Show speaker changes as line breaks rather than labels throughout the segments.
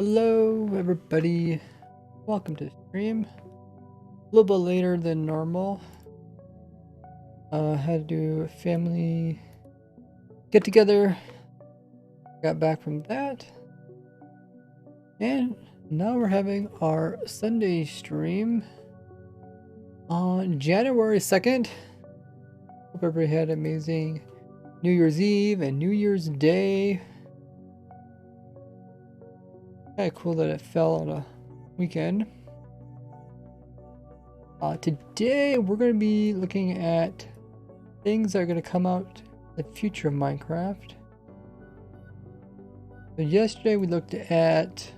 Hello everybody, welcome to the stream. A little bit later than normal. Had to do a family get together. Got back from that. And now we're having our Sunday stream on January 2nd. Hope everybody had an amazing New Year's Eve and New Year's Day. Kind of cool that it fell on a weekend. Today we're going to be looking at things that are going to come out in the future of Minecraft. So yesterday we looked at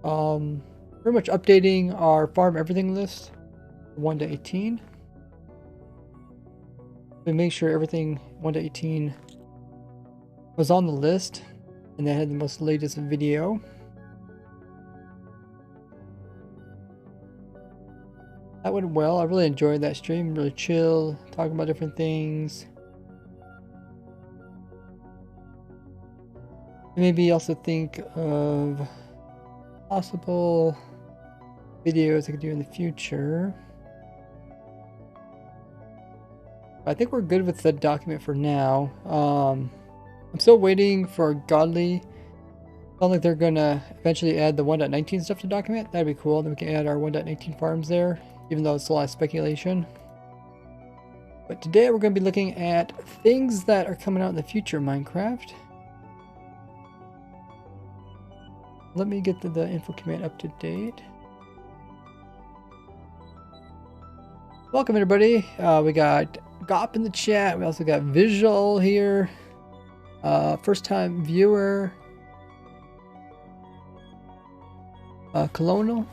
pretty much updating our farm everything list 1 to 18. We make sure everything 1 to 18 was on the list and that had the most latest video. That went well. I really enjoyed that stream. Really chill, talking about different things. Maybe also think of possible videos I could do in the future. I think we're good with the document for now. I'm still waiting for Godly. Sounds like they're gonna eventually add the 1.19 stuff to the document. That'd be cool. Then we can add our 1.19 farms there, even though it's a lot of speculation. But today we're going to be looking at things that are coming out in the future of Minecraft. Let me get the info command up to date. Welcome everybody. We got Gop in the chat. We also got Visual here. First time viewer. Colonel.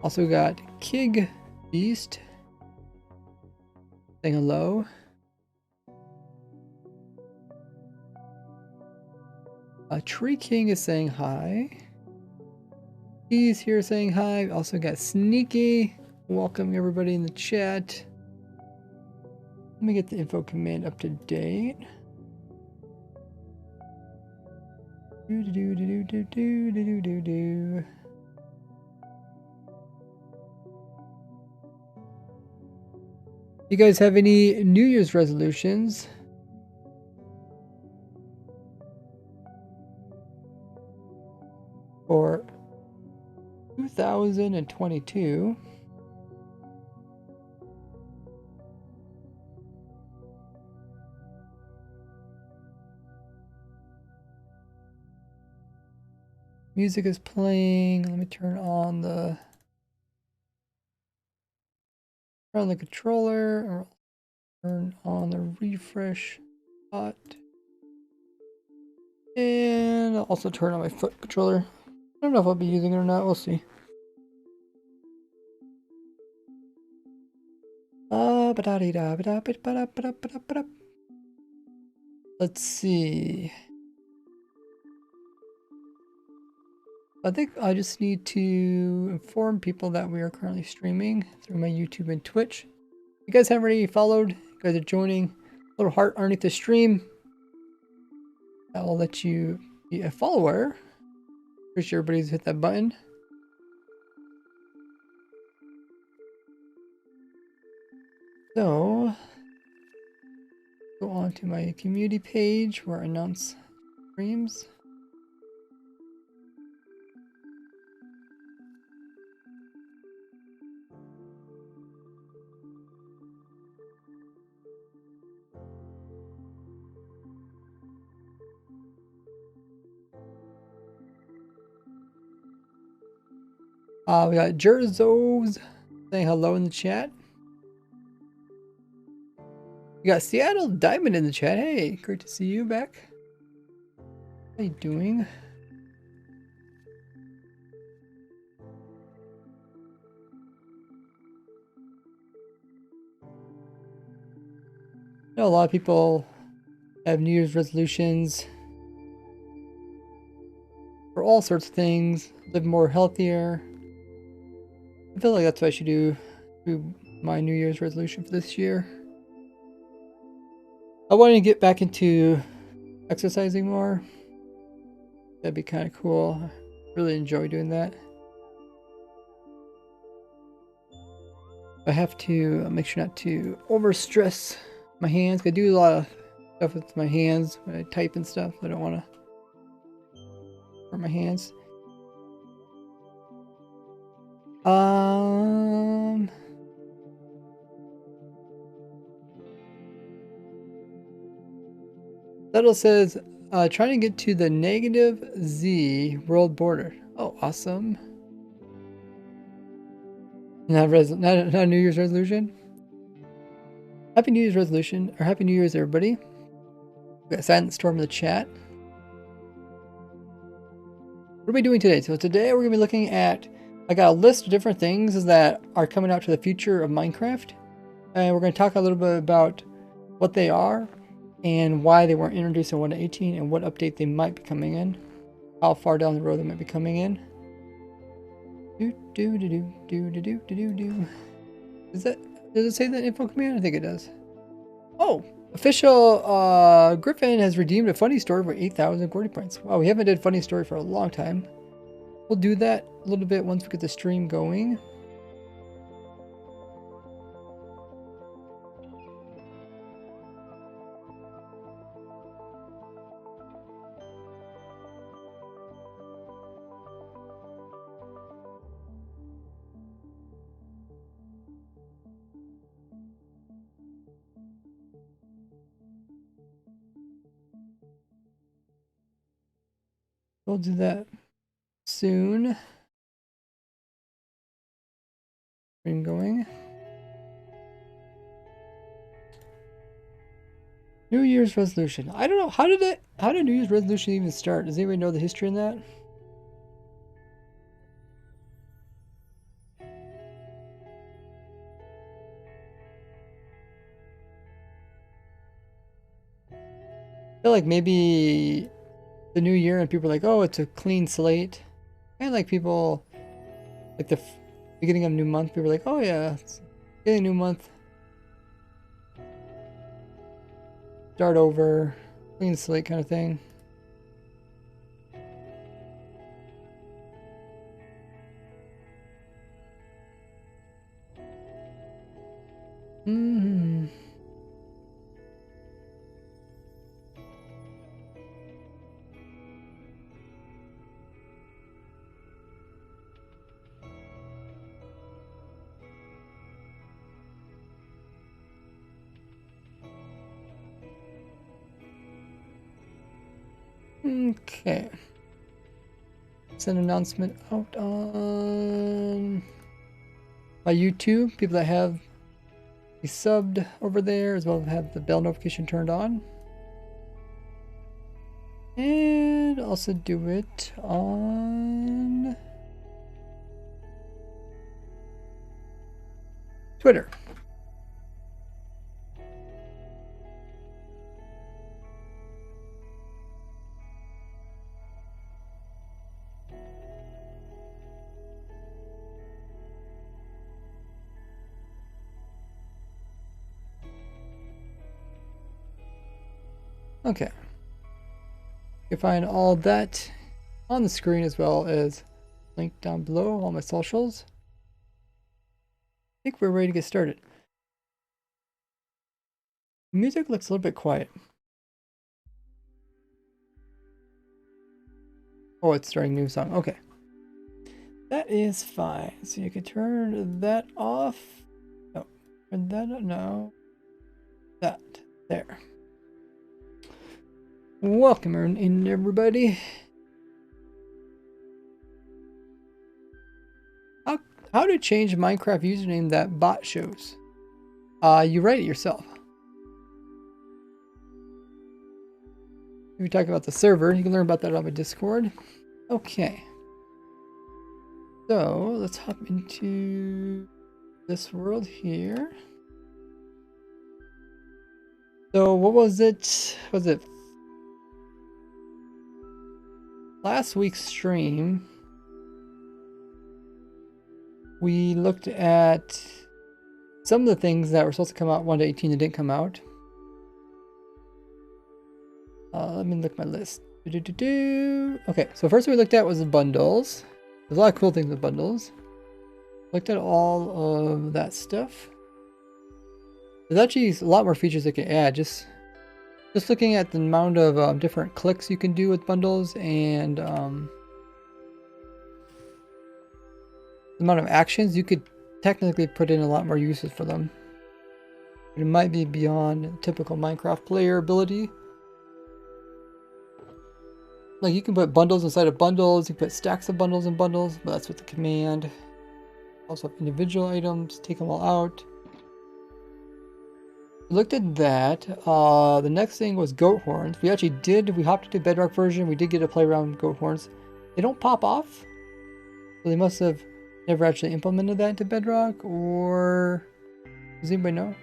Also got Kig Beast saying hello. Tree King is saying hi. He's here saying hi. Also got Sneaky. Welcome everybody in the chat. Let me get the info command up to date. You guys have any New Year's resolutions? For 2022. Music is playing. Let me turn on the controller, or turn on the refresh bot. And I'll also turn on my foot controller. I don't know if I'll be using it or not. We'll see. Let's see. I think I just need to inform people that we are currently streaming through my YouTube and Twitch. If you guys haven't already followed, you guys are joining. A little heart underneath the stream. That will let you be a follower. Pretty sure everybody's hit that button. So, go on to my community page where I announce streams. We got Jerzos saying hello in the chat. We got Seattle Diamond in the chat. Hey, great to see you back. How you doing? I know a lot of people have New Year's resolutions for all sorts of things. Live more healthier. I feel like that's what I should do my New Year's resolution for this year. I want to get back into exercising more. That'd be kind of cool. Really enjoy doing that. I have to make sure not to overstress my hands. I do a lot of stuff with my hands when I type and stuff. I don't want to hurt my hands. Settle says, trying to get to the negative Z world border. Oh, awesome. Not a New Year's resolution. Happy New Year's resolution, or Happy New Year's, everybody. We got Silent Storm in the chat. What are we doing today? So today we're going to be looking at, I got a list of different things that are coming out to the future of Minecraft. And we're going to talk a little bit about what they are and why they weren't introduced in 1.18 and what update they might be coming in. How far down the road they might be coming in. Is that, does it say that info command? I think it does. Oh, official Griffin has redeemed a funny story for 8,000 glory points. Wow, we haven't did funny story for a long time. We'll do that a little bit once we get the stream going. We'll do that soon. Stream going. New Year's resolution. I don't know. How did New Year's resolution even start? Does anybody know the history in that? I feel like maybe the new year and people are like, oh, it's a clean slate. And like people, like the beginning of a new month, people are like, oh yeah, it's beginning of a new month. Start over, clean slate kind of thing. Mm-hmm. Okay. It's an announcement out on my YouTube. People that have be subbed over there as well as have the bell notification turned on. And also do it on Twitter. Okay. You can find all that on the screen as well as link down below, all my socials. I think we're ready to get started. Music looks a little bit quiet. Oh, it's starting a new song. Okay. That is fine. So you can turn that off. No, turn that on. No. That. There. Welcome in, everybody. How to change Minecraft username that bot shows? You write it yourself. If we talk about the server, you can learn about that on my Discord. Okay. So let's hop into this world here. So what was it? Was it last week's stream? We looked at some of the things that were supposed to come out 1.18 that didn't come out. Let me look at my list. Okay, so first we looked at was the bundles. There's a lot of cool things with bundles. Looked at all of that stuff. There's actually a lot more features they can add. Just looking at the amount of different clicks you can do with bundles and the amount of actions, you could technically put in a lot more uses for them. But it might be beyond typical Minecraft player ability. Like you can put bundles inside of bundles, you can put stacks of bundles in bundles, but that's with the command. Also have individual items, take them all out. We looked at that. The next thing was goat horns. We hopped into Bedrock version. We did get to play around with goat horns. They don't pop off. So they must have never actually implemented that into Bedrock, or does anybody know?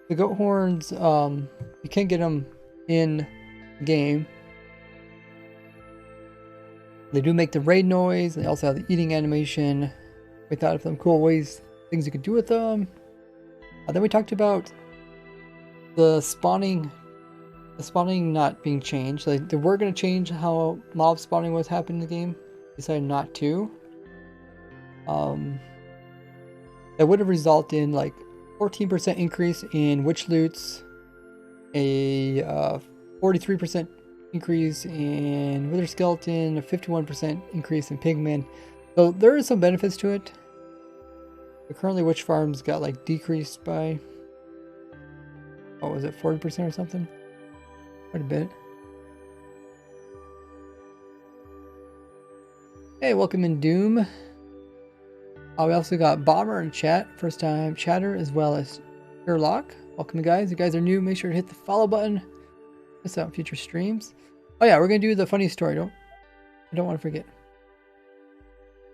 The goat horns, you can't get them in game. They do make the raid noise. They also have the eating animation. We thought of some cool things you could do with them. Then we talked about the spawning not being changed. Like they were going to change how mob spawning was happening in the game. Decided not to. That would have resulted in like 14% increase in witch loots, a 43% increase in wither skeleton, a 51% increase in pigmen. So there are some benefits to it. But currently witch farms got like decreased by, what was it, 40% or something? Quite a bit. Hey, welcome in Doom. We also got Bomber in chat, first time chatter, as well as Sherlock. Welcome, guys. If you guys are new, make sure to hit the follow button. Miss out on future streams. Oh yeah, we're gonna do the funny story. I don't want to forget.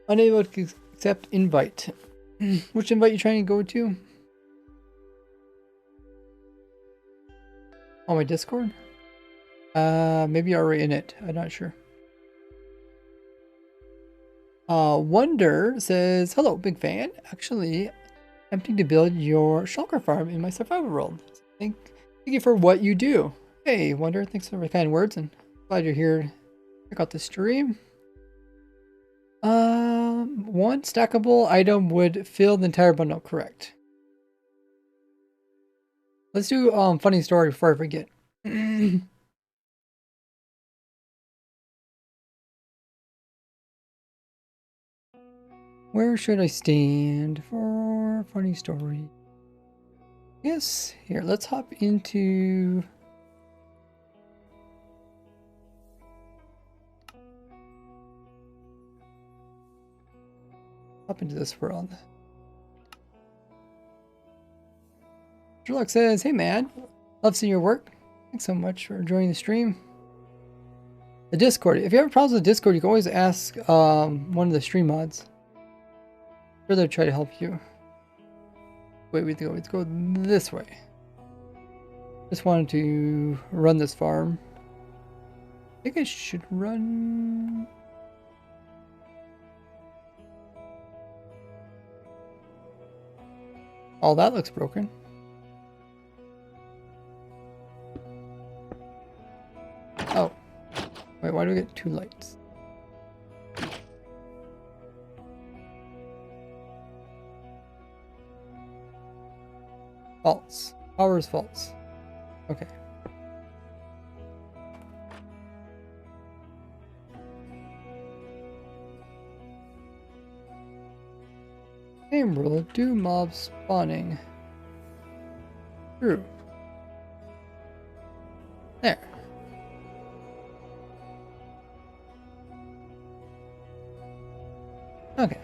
Unable to accept invite. Which invite you trying to go to? On my Discord? Maybe you're already in it. I'm not sure. Wonder says, hello, big fan. Actually, attempting to build your shulker farm in my survival world. Thank you for what you do. Hey, Wonder, thanks for the kind words, and glad you're here. Check out the stream. One stackable item would fill the entire bundle, correct? Let's do funny story before I forget. Where should I stand for funny story? Yes, here, let's hop into this world. Sherlock says, hey man, love seeing your work. Thanks so much for joining the stream. The Discord. If you have problems with Discord, you can always ask one of the stream mods. Sure, they'll try to help you. Wait, let's go this way. Just wanted to run this farm. I think I should run... Oh, that looks broken. Oh. Wait, why do we get 2 lights? False. Power is false. Okay. Game rule, do mob spawning. True. There. Okay.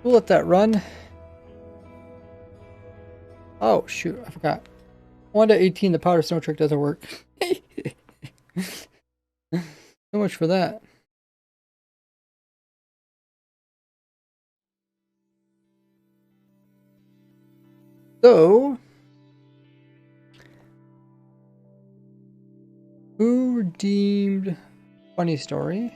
We'll let that run. Oh, shoot, I forgot. 1.18, the powder snow trick doesn't work. So much for that. So, who redeemed funny story?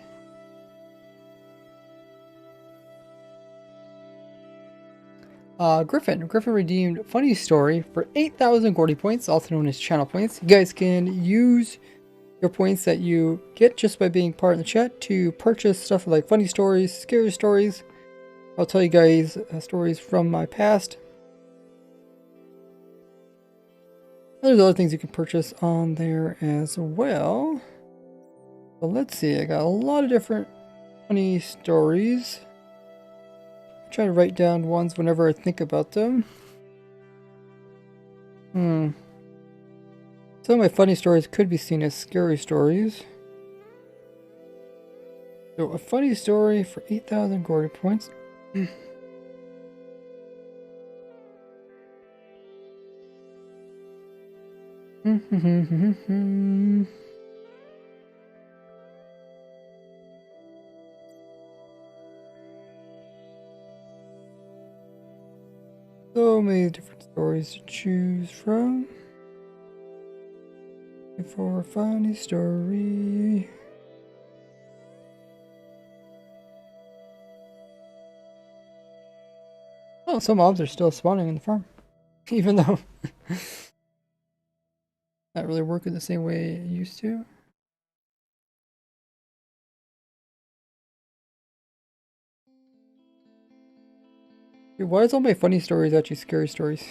Griffin. Griffin redeemed Funny Story for 8,000 Gordy points, also known as channel points. You guys can use your points that you get just by being part of the chat to purchase stuff like funny stories, scary stories. I'll tell you guys stories from my past. There's other things you can purchase on there as well. So let's see, I got a lot of different funny stories. I try to write down ones whenever I think about them. Some of my funny stories could be seen as scary stories. So a funny story for 8,000 Gordy points. So many different stories to choose from. For a funny story. Oh, some mobs are still spawning in the farm. Even though not really working the same way it used to. Dude, why is all my funny stories actually scary stories?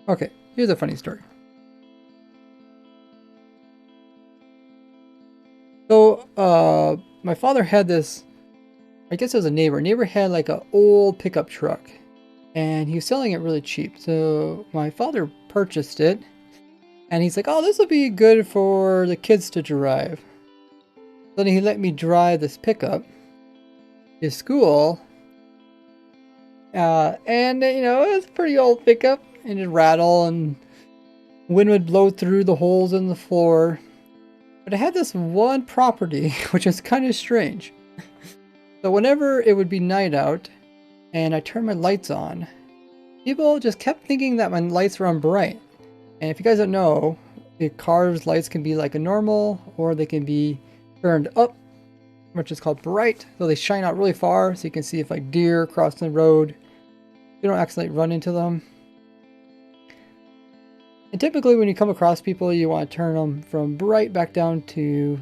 Okay, here's a funny story. So, my father had this, I guess it was a neighbor. A neighbor had like an old pickup truck and he was selling it really cheap. So my father purchased it and he's like, oh, this will be good for the kids to drive. So then he let me drive this pickup to school. And you know, it was a pretty old pickup and it'd rattle and wind would blow through the holes in the floor. But it had this one property, which is kind of strange. So whenever it would be night out and I turned my lights on, people just kept thinking that my lights were on bright. And if you guys don't know, the car's lights can be like a normal or they can be turned up, which is called bright. So they shine out really far so you can see if like deer crossing the road. You don't accidentally run into them. And typically when you come across people, you want to turn them from bright back down to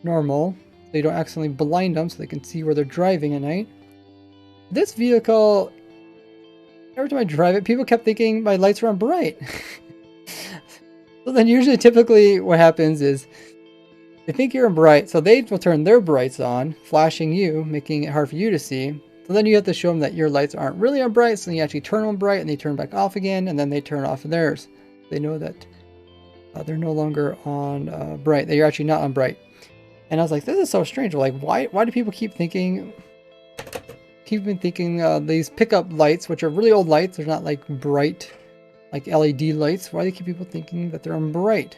normal so you don't accidentally blind them so they can see where they're driving at night. This vehicle, every time I drive it, people kept thinking my lights were on bright. So then usually typically what happens is they think you're on bright, so they will turn their brights on, flashing you, making it hard for you to see. So then you have to show them that your lights aren't really on bright, so then you actually turn them bright and they turn back off again, and then they turn off theirs. They know that they're no longer on bright, that you're actually not on bright. And I was like, this is so strange. Like, why do people keep thinking these pickup lights, which are really old lights, they're not like bright, like LED lights. Why do people thinking that they're on bright?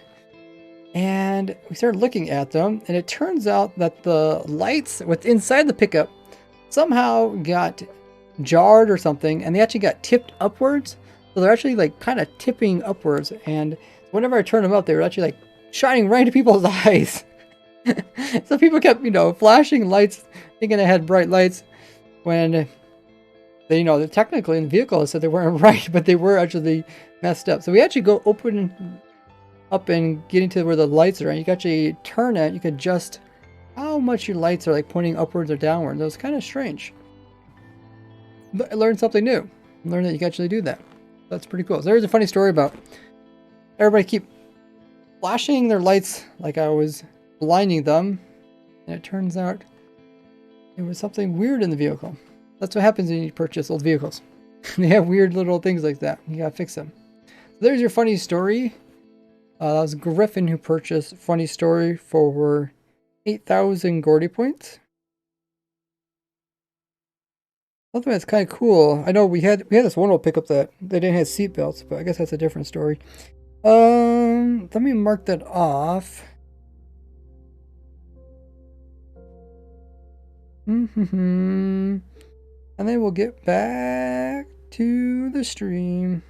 And we started looking at them, and it turns out that the lights within inside the pickup somehow got jarred or something, and they actually got tipped upwards. So they're actually like kind of tipping upwards, and whenever I turned them up, they were actually like shining right into people's eyes. So people kept, you know, flashing lights, thinking they had bright lights, when they, you know, technically in the vehicle said they weren't bright, but they were actually messed up. So we actually go open up and get into where the lights are, and you can actually turn it. You can adjust how much your lights are like pointing upwards or downward. That was kind of strange. But I learned something new. I learned that you can actually do that. That's pretty cool. So there's a funny story about everybody keep flashing their lights like I was blinding them, and it turns out it was something weird in the vehicle. That's what happens when you purchase old vehicles. They have weird little things like that. You gotta fix them. So there's your funny story. That was Griffin who purchased Funny Story for 8,000 Gordy points. Something that's kind of cool. I know we had this one old pickup that they didn't have seat belts, but I guess that's a different story. Let me mark that off. And then we'll get back to the stream.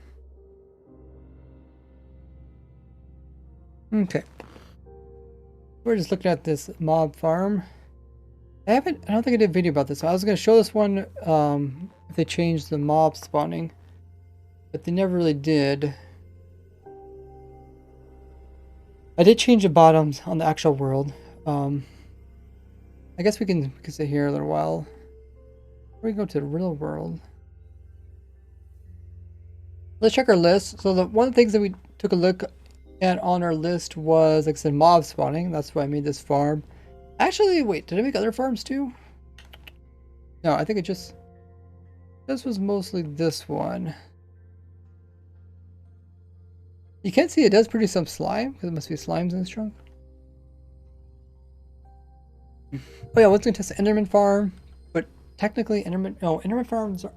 Okay. We're just looking at this mob farm. I don't think I did a video about this. I was going to show this one if they changed the mob spawning, but they never really did. I did change the bottoms on the actual world. I guess we can sit here a little while. We go to the real world. Let's check our list. So one of the things that we took a look at on our list was, like I said, mob spawning. That's why I made this farm. Actually, wait, did I make other farms too? No, I think this was mostly this one. You can see it does produce some slime, because it must be slimes in this trunk. Oh yeah, I was going to test the Enderman farm, but technically Enderman farms are...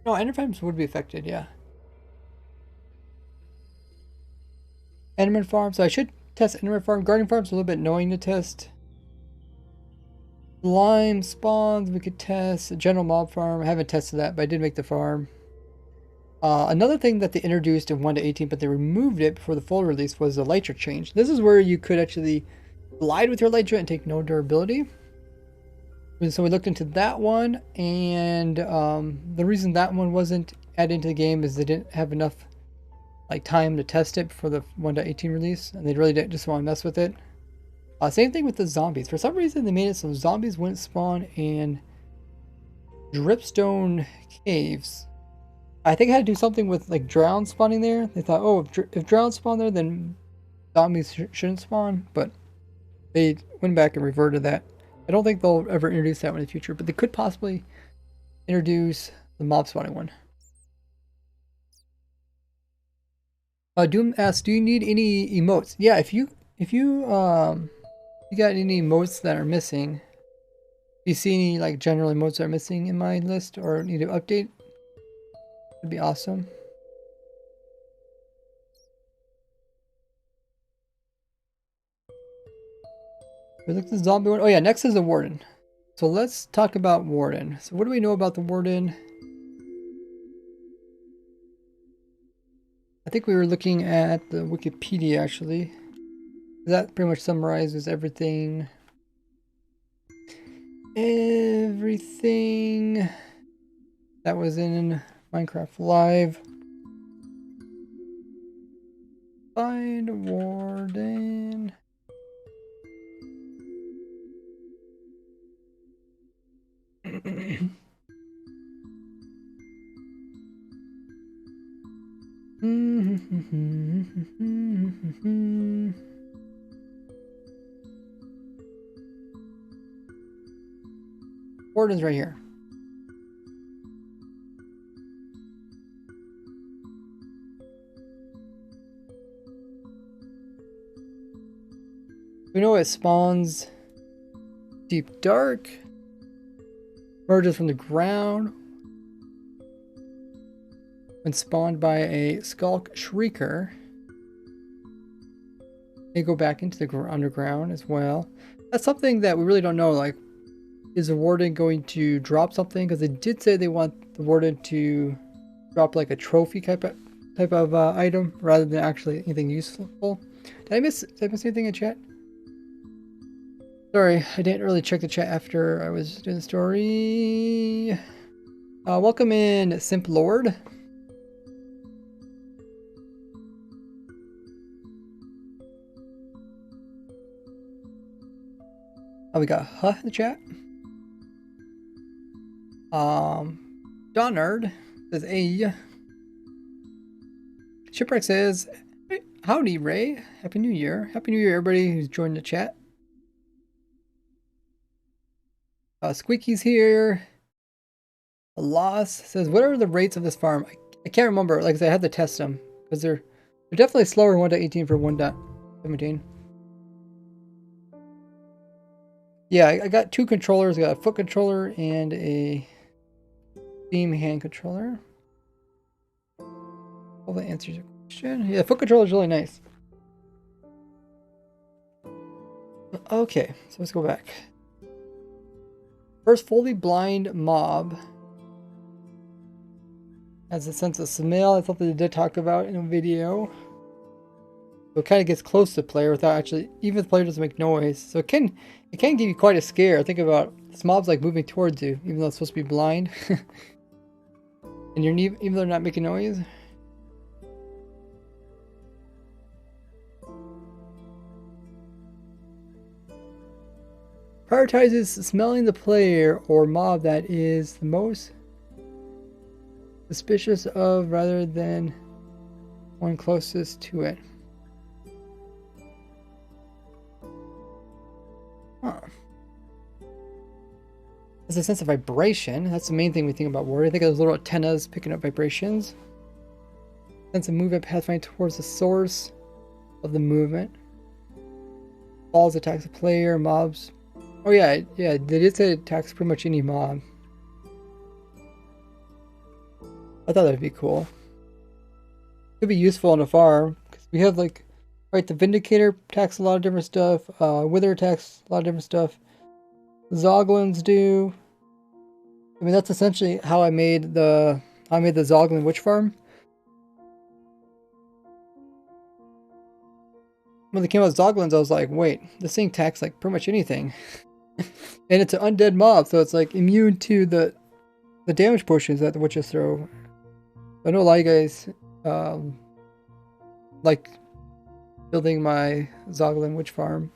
No, Enderman farms would be affected, yeah. Enderman farm, so I should test Enderman farm. Garden farm's a little bit annoying to test. Lime spawns, we could test. A general mob farm, I haven't tested that, but I did make the farm. Another thing that they introduced in 1.18, but they removed it before the full release, was the elytra change. This is where you could actually glide with your elytra and take no durability. And so we looked into that one, and the reason that one wasn't added into the game is they didn't have enough time to test it for the 1.18 release, and they really didn't just want to mess with it. Same thing with the zombies. For some reason, they made it so zombies wouldn't spawn in dripstone caves. I think I had to do something with drown spawning there. They thought, oh, if drown spawn there, then zombies shouldn't spawn, but they went back and reverted that. I don't think they'll ever introduce that one in the future, but they could possibly introduce the mob spawning one. Doom asks, do you need any emotes? Yeah, if you got any emotes that are missing, if you see any general emotes that are missing in my list or need to update, it'd be awesome. We look at the zombie one. Oh yeah, next is the warden. So let's talk about warden. So what do we know about the warden? I think we were looking at the Wikipedia actually. That pretty much summarizes everything. Everything that was in Minecraft Live. Find warden. Warden's right here. We know it spawns deep dark, emerges from the ground when spawned by a skulk shrieker. They go back into the underground as well. That's something that we really don't know. Is the warden going to drop something? Because they did say they want the warden to drop a trophy type of item rather than actually anything useful. Did I miss anything in chat? Sorry, I didn't really check the chat after I was doing the story. Welcome in, Simp Lord. Oh, we got Huh in the chat. Donard says, hey. Shipwreck says, howdy, Ray. Happy New Year. Happy New Year, everybody who's joined the chat. Squeaky's here. Loss says, what are the rates of this farm? I can't remember. Like I said, I had to test them because they're definitely slower in 1.18 for 1.17. Yeah, I got two controllers. I got a foot controller and a Steam hand controller. Hope that answers your question. Yeah, foot controller is really nice. Okay, so let's go back. First fully blind mob has a sense of smell. That's something they did talk about in a video. So it kind of gets close to the player without actually, even if the player doesn't make noise. So it can give you quite a scare. Think about this mob's like moving towards you, even though it's supposed to be blind. And even though they're not making noise. Prioritizes smelling the player or mob that is the most suspicious of rather than one closest to it. Huh. There's a sense of vibration. That's the main thing we think about warrior. Think of those little antennas picking up vibrations. Sense of movement pathfinder towards the source of the movement. Balls attacks a player, mobs. Oh yeah, they did say it attacks pretty much any mob. I thought that'd be cool. Could be useful on a farm because we have like, right, the Vindicator attacks a lot of different stuff. Wither attacks a lot of different stuff. Zoglins do. I mean, that's essentially how I made the Zoglin Witch Farm. When they came out with Zoglins, I was like, wait, this thing attacks like pretty much anything. And it's an undead mob, so it's like immune to the damage potions that the witches throw. I know a lot of you guys like building my Zoglin Witch Farm.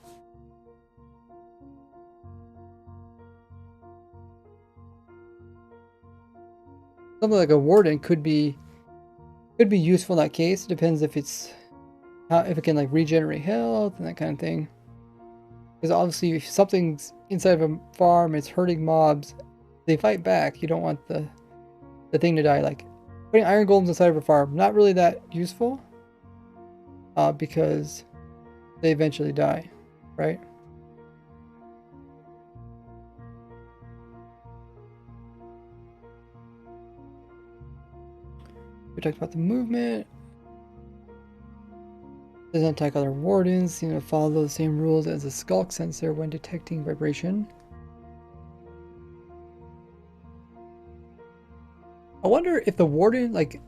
Something like a warden could be useful in that case. It depends if it's if it can like regenerate health and that kind of thing. Because obviously, if something's inside of a farm, it's hurting mobs. They fight back. You don't want the thing to die. Like putting iron golems inside of a farm, not really that useful. Because they eventually die, right? We talked about the movement. Doesn't attack other wardens. Seem to follow the same rules as a skulk sensor when detecting vibration. I wonder if the warden, like,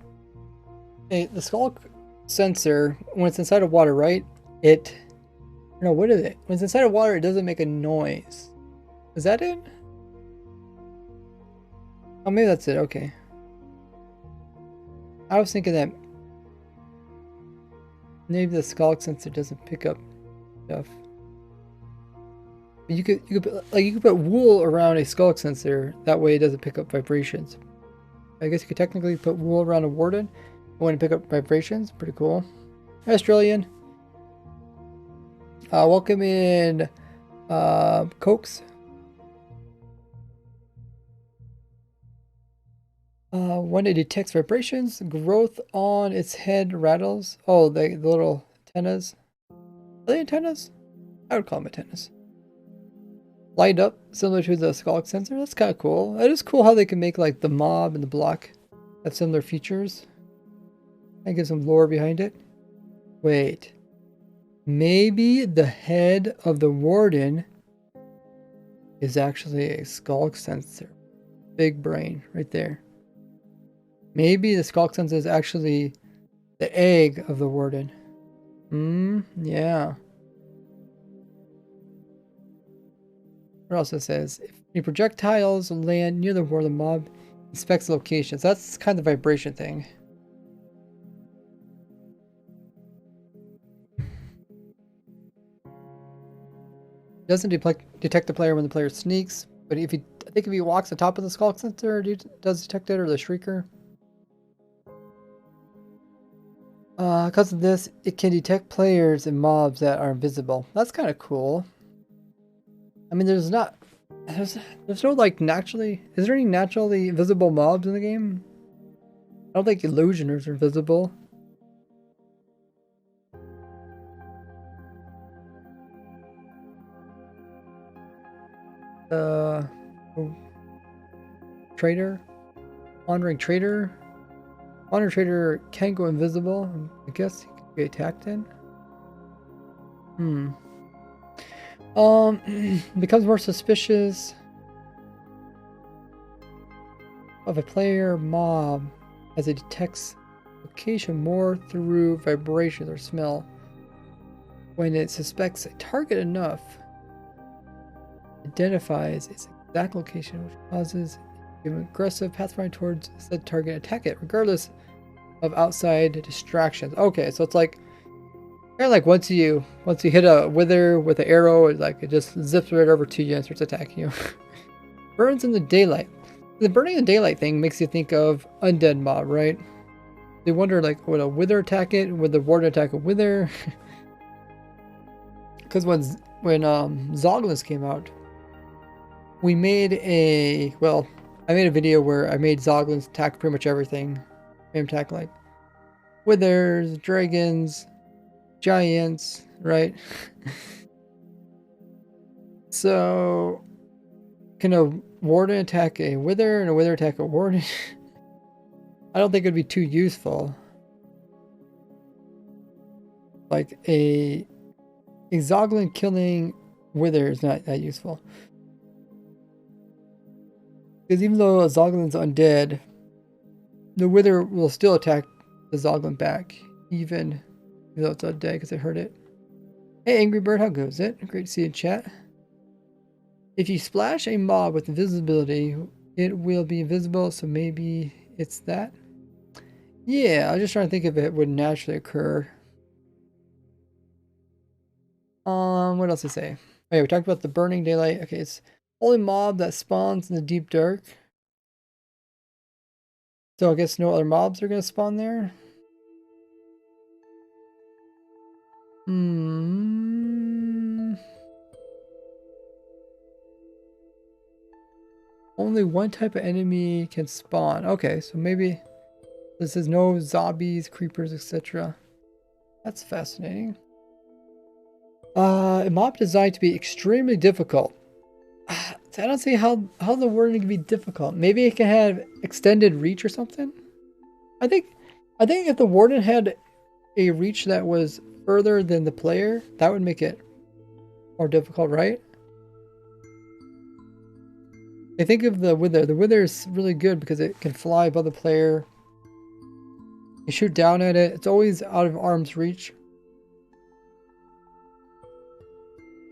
the skulk sensor, when it's inside of water, right? What is it? When it's inside of water, it doesn't make a noise. Is that it? Oh, maybe that's it. Okay. I was thinking that maybe the skulk sensor doesn't pick up stuff. You could put wool around a skulk sensor. That way, it doesn't pick up vibrations. I guess you could technically put wool around a warden. When to pick up vibrations. Pretty cool. Australian. Welcome in, Cokes. When it detects vibrations, growth on its head rattles. Oh, the little antennas. Are they antennas? I would call them antennas. Light up, similar to the skulk sensor. That's kind of cool. It is cool how they can make like the mob and the block have similar features. And give some lore behind it. Wait. Maybe the head of the warden is actually a skulk sensor. Big brain right there. Maybe the skulk sensor is actually the egg of the warden. Yeah. What else it says? If any projectiles land near the warden, the mob inspects the location. So that's kind of the vibration thing. It doesn't detect the player when the player sneaks, but I think if he walks on top of the skulk sensor, it does detect it, or the shrieker. Because of this, it can detect players and mobs that are invisible. That's kind of cool. I mean, there's no like naturally. Is there any naturally invisible mobs in the game? I don't think illusioners are invisible. Trader, wandering trader. Wandering trader can go invisible. I guess he could be attacked in. Becomes more suspicious of a player mob as it detects location more through vibrations or smell. when it suspects a target enough, identifies its exact location, which causes an aggressive pathfinder towards said target, attack it, regardless of outside distractions. Okay, so it's like kind of like once you hit a wither with an arrow, it just zips right over to you and starts attacking you. Burns in the daylight. The burning in the daylight thing makes you think of undead mob, right? They wonder like, would a wither attack it? Would the warden attack a wither? Because when Zoglins came out, we made I made a video where I made Zoglins attack pretty much everything. Made him attack like withers, dragons, giants, right? So can a warden attack a wither and a wither attack a warden? I don't think it'd be too useful. Like a Zoglin killing wither is not that useful. Because even though a Zoglin's undead, the wither will still attack the Zoglin back, even though it's undead because it hurt it. Hey Angry Bird, how goes it? Great to see you in chat. If you splash a mob with invisibility, it will be invisible, so maybe it's that. Yeah, I was just trying to think if it would naturally occur. What else to say? Oh, yeah, we talked about the burning daylight. Okay, it's only mob that spawns in the deep dark. So I guess no other mobs are gonna spawn there. Only one type of enemy can spawn. Okay, so maybe this is no zombies, creepers, etc. That's fascinating. A mob designed to be extremely difficult. I don't see how the wording can be difficult. Maybe it can have extended reach or something. I think if the warden had a reach that was further than the player, that would make it more difficult, right? I think of the wither. The wither is really good because it can fly above the player. You shoot down at it. It's always out of arm's reach.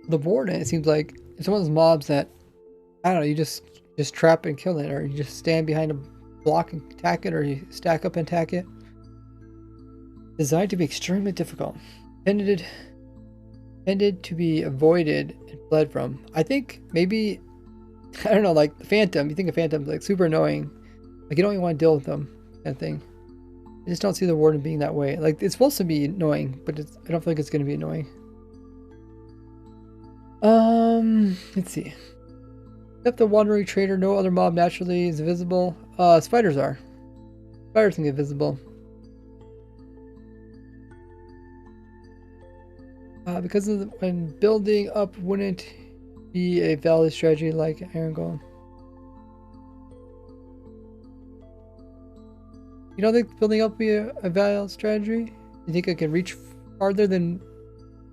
The warden, it seems like it's one of those mobs that, I don't know, you just trap and kill it, or you just stand behind a block and attack it, or you stack up and attack it. Designed to be extremely difficult. Tended to be avoided and fled from. I think maybe, I don't know, like the Phantom. You think of Phantoms like super annoying. Like you don't even want to deal with them, kind of thing. I just don't see the warden being that way. Like it's supposed to be annoying, but I don't think it's going to be annoying. Let's see. Except the wandering trader, no other mob naturally is visible. Spiders are. Spiders can get visible. Because of when building up wouldn't be a valid strategy like Iron Golem. You don't think building up would be a valid strategy? You think it can reach farther than?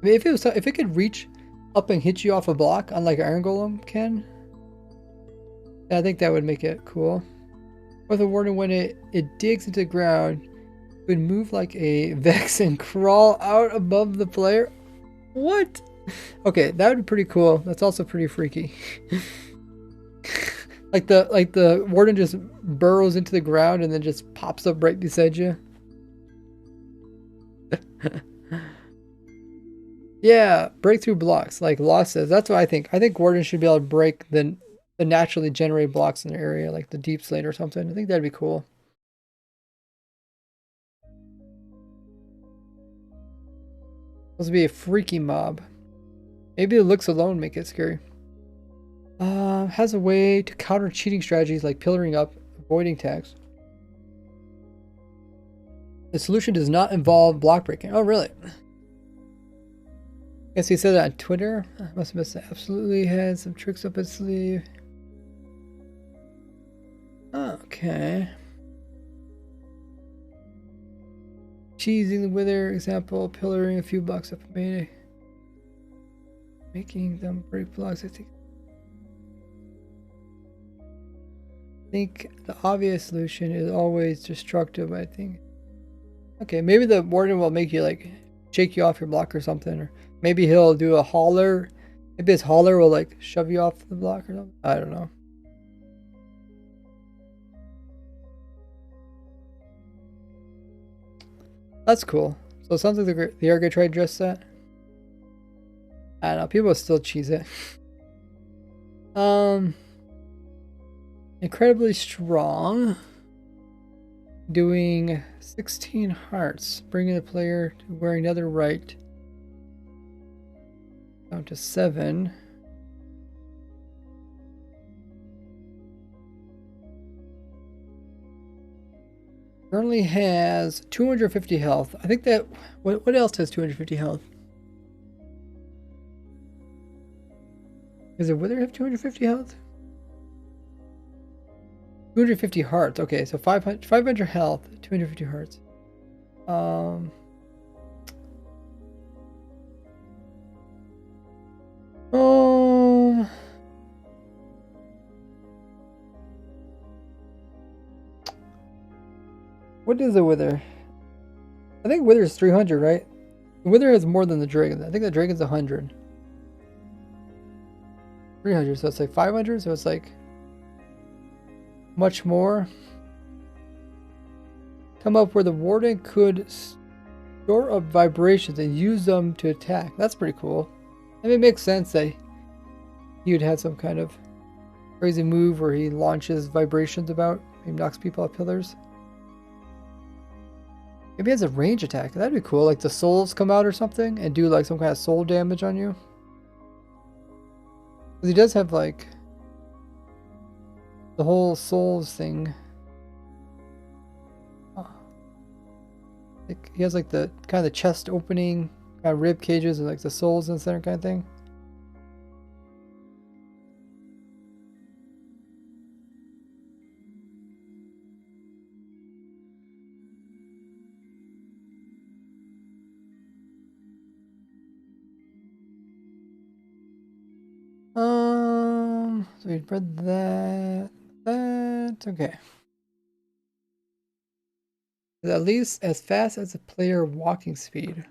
I mean, if it could reach up and hit you off a block, unlike Iron Golem can, I think that would make it cool. With a warden, when it digs into the ground, it would move like a Vex and crawl out above the player. What? Okay, that would be pretty cool. That's also pretty freaky. like the warden just burrows into the ground and then just pops up right beside you. Yeah, breakthrough blocks, like Law says. That's what I think. I think wardens should be able to break the naturally generated blocks in their area, like the deep slate or something. I think that'd be cool. Supposed to be a freaky mob. Maybe the looks alone make it scary. Has a way to counter cheating strategies like pillaring up, avoiding tags. The solution does not involve block breaking. Oh, really? Guess he said that on Twitter. I must have missed it. Absolutely has some tricks up his sleeve. Okay. Cheesing the wither example, pillaring a few blocks up maybe. Making them break blocks. I think the obvious solution is always destructive, I think. Okay, maybe the warden will make you like shake you off your block or something, or Maybe he'll do a hauler. Maybe his hauler will like shove you off the block or something. I don't know. That's cool. So it sounds like the Argo tried just that. I don't know. People still cheese it. Incredibly strong. Doing 16 hearts, bringing the player to wearing another right down to 7. Currently has 250 health. I think that what else has 250 health? Does the Wither have 250 health? 250 hearts. Okay, so 500 health, 250 hearts. Um, what is the Wither? I think Wither is 300, right? The Wither has more than the Dragon. I think the Dragon's 100. 300, so it's like 500, so it's like much more. Come up where the Warden could store up vibrations and use them to attack. That's pretty cool. I mean, it makes sense that he would have some kind of crazy move where he launches vibrations about. He knocks people off pillars. Maybe he has a range attack. That'd be cool. Like the souls come out or something and do like some kind of soul damage on you. Because he does have like the whole souls thing. Like he has like the kind of the chest opening, kind of rib cages and like the souls in the center kind of thing. So we read that. Okay. At least as fast as a player walking speed.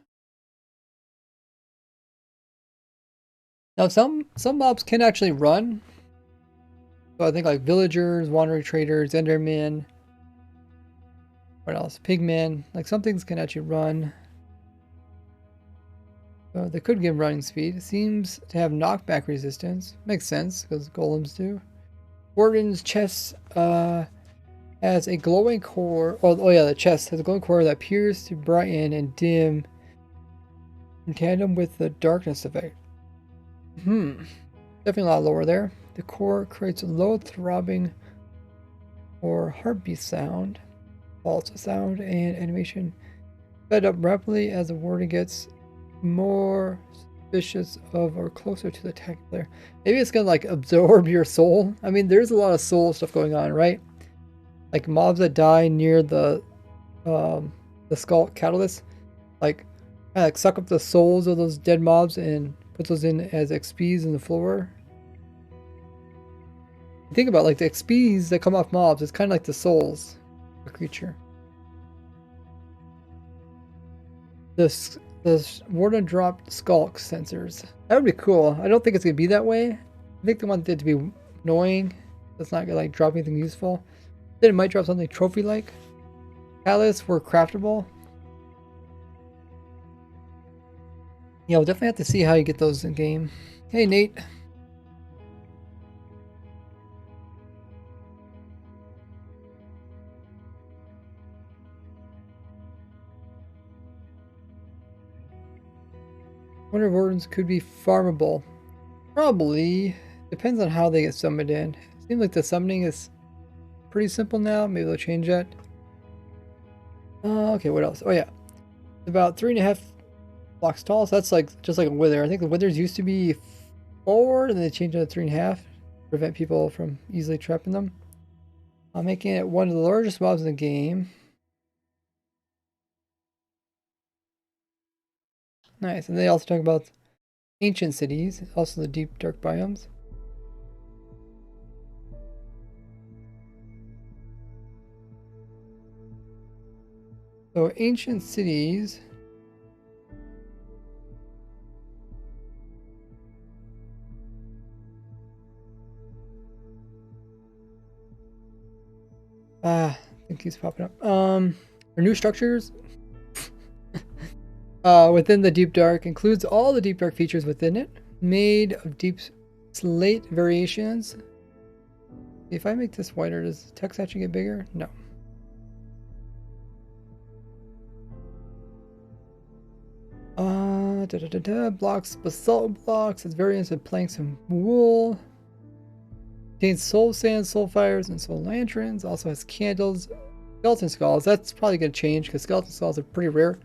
Now some mobs can actually run. So I think like villagers, wandering traders, endermen. What else? Pigmen. Like some things can actually run. So they could give running speed. It seems to have knockback resistance. Makes sense because golems do. Warden's chest has a glowing core. Oh yeah, the chest has a glowing core that appears to brighten and dim in tandem with the darkness effect. Definitely a lot lower there. The core creates a low throbbing or heartbeat sound, pulse sound, and animation sped up rapidly as the warden gets more suspicious of or closer to the attack player. Maybe it's gonna like absorb your soul. I mean, there's a lot of soul stuff going on, right? Like mobs that die near the skull catalyst, like kind of like suck up the souls of those dead mobs and put those in as XPs in the floor. Think about like the XPs that come off mobs. It's kind of like the souls of a creature. The warden dropped skulk sensors. That would be cool. I don't think it's gonna be that way. I think they want it to be annoying. It's not gonna like drop anything useful. Then it might drop something trophy-like. Catalysts were craftable. Yeah, we'll definitely have to see how you get those in game. Hey, Nate. Wonder if wardens could be farmable. Probably. Depends on how they get summoned in. Seems like the summoning is pretty simple now. Maybe they'll change that. Okay, what else? Oh yeah. It's about 3.5 blocks tall, so that's like just like a wither. I think the withers used to be 4, and they changed it to 3.5 to prevent people from easily trapping them. Making it one of the largest mobs in the game. Nice, and they also talk about ancient cities, also the deep dark biomes. So ancient cities. It keeps popping up. Our new structures within the Deep Dark includes all the Deep Dark features within it, made of deep slate variations. If I make this whiter, does the text actually get bigger? No. Blocks, basalt blocks, its variants of planks and wool. Contains soul sand, soul fires, and soul lanterns. Also has candles, skeleton skulls. That's probably going to change because skeleton skulls are pretty rare.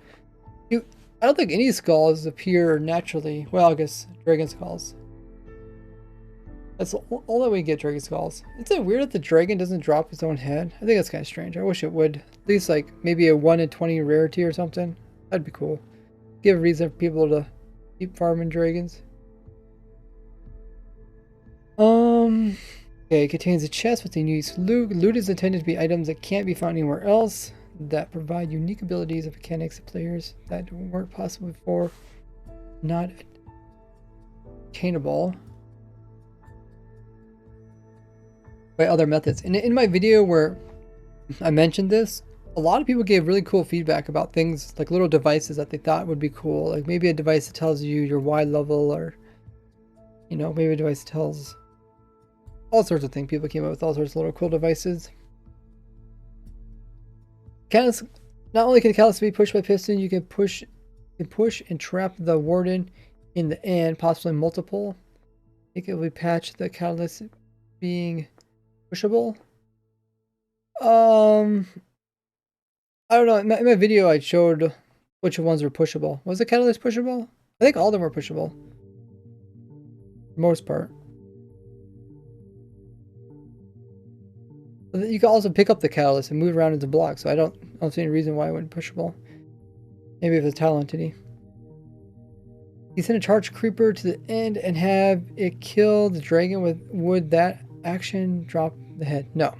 I don't think any skulls appear naturally. Well, I guess dragon skulls. That's the only way we get dragon skulls. Isn't it weird that the dragon doesn't drop his own head? I think that's kind of strange. I wish it would. At least like maybe a 1 in 20 rarity or something. That'd be cool. Give a reason for people to keep farming dragons. Okay, it contains a chest with unique loot. Loot is intended to be items that can't be found anywhere else, that provide unique abilities and mechanics to players that weren't possible before, not attainable by other methods. And in my video where I mentioned this, a lot of people gave really cool feedback about things like little devices that they thought would be cool. Like maybe a device that tells you your Y level, or, you know, maybe a device that tells all sorts of things. People came up with all sorts of little cool devices. Catalyst, not only can the catalyst be pushed by piston, you can push and trap the warden in the end, possibly multiple. It can be patched, the catalyst being pushable. I don't know. In my video, I showed which ones were pushable. Was the catalyst pushable? I think all of them were pushable. For the most part. You can also pick up the catalyst and move around into blocks, so I don't see any reason why it wouldn't pushable. Maybe if it's a tile entity. You send a charged creeper to the end and have it kill the dragon with, would that action drop the head? No.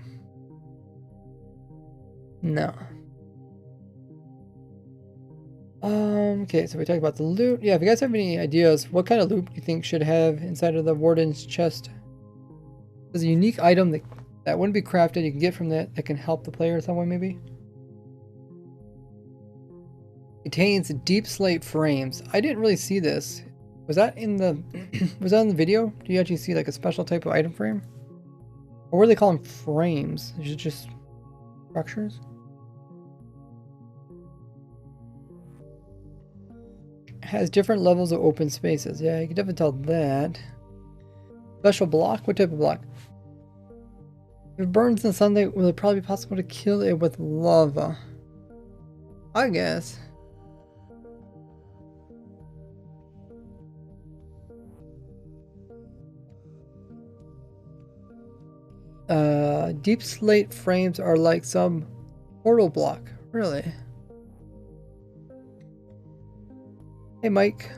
No. Okay, so we talked about the loot. Yeah, if you guys have any ideas, what kind of loot you think should have inside of the warden's chest? There's a unique item that wouldn't be crafted, you can get from that can help the player in some way, maybe. Contains deep slate frames. I didn't really see this. Was that in the was that in the video? Do you actually see like a special type of item frame? Or what do they call them? Frames? Is it just structures? Has different levels of open spaces. Yeah, you can definitely tell that. Special block? What type of block? If it burns in the sunlight, will it probably be possible to kill it with lava? I guess. Deep slate frames are like some portal block. Really? Hey, Mike.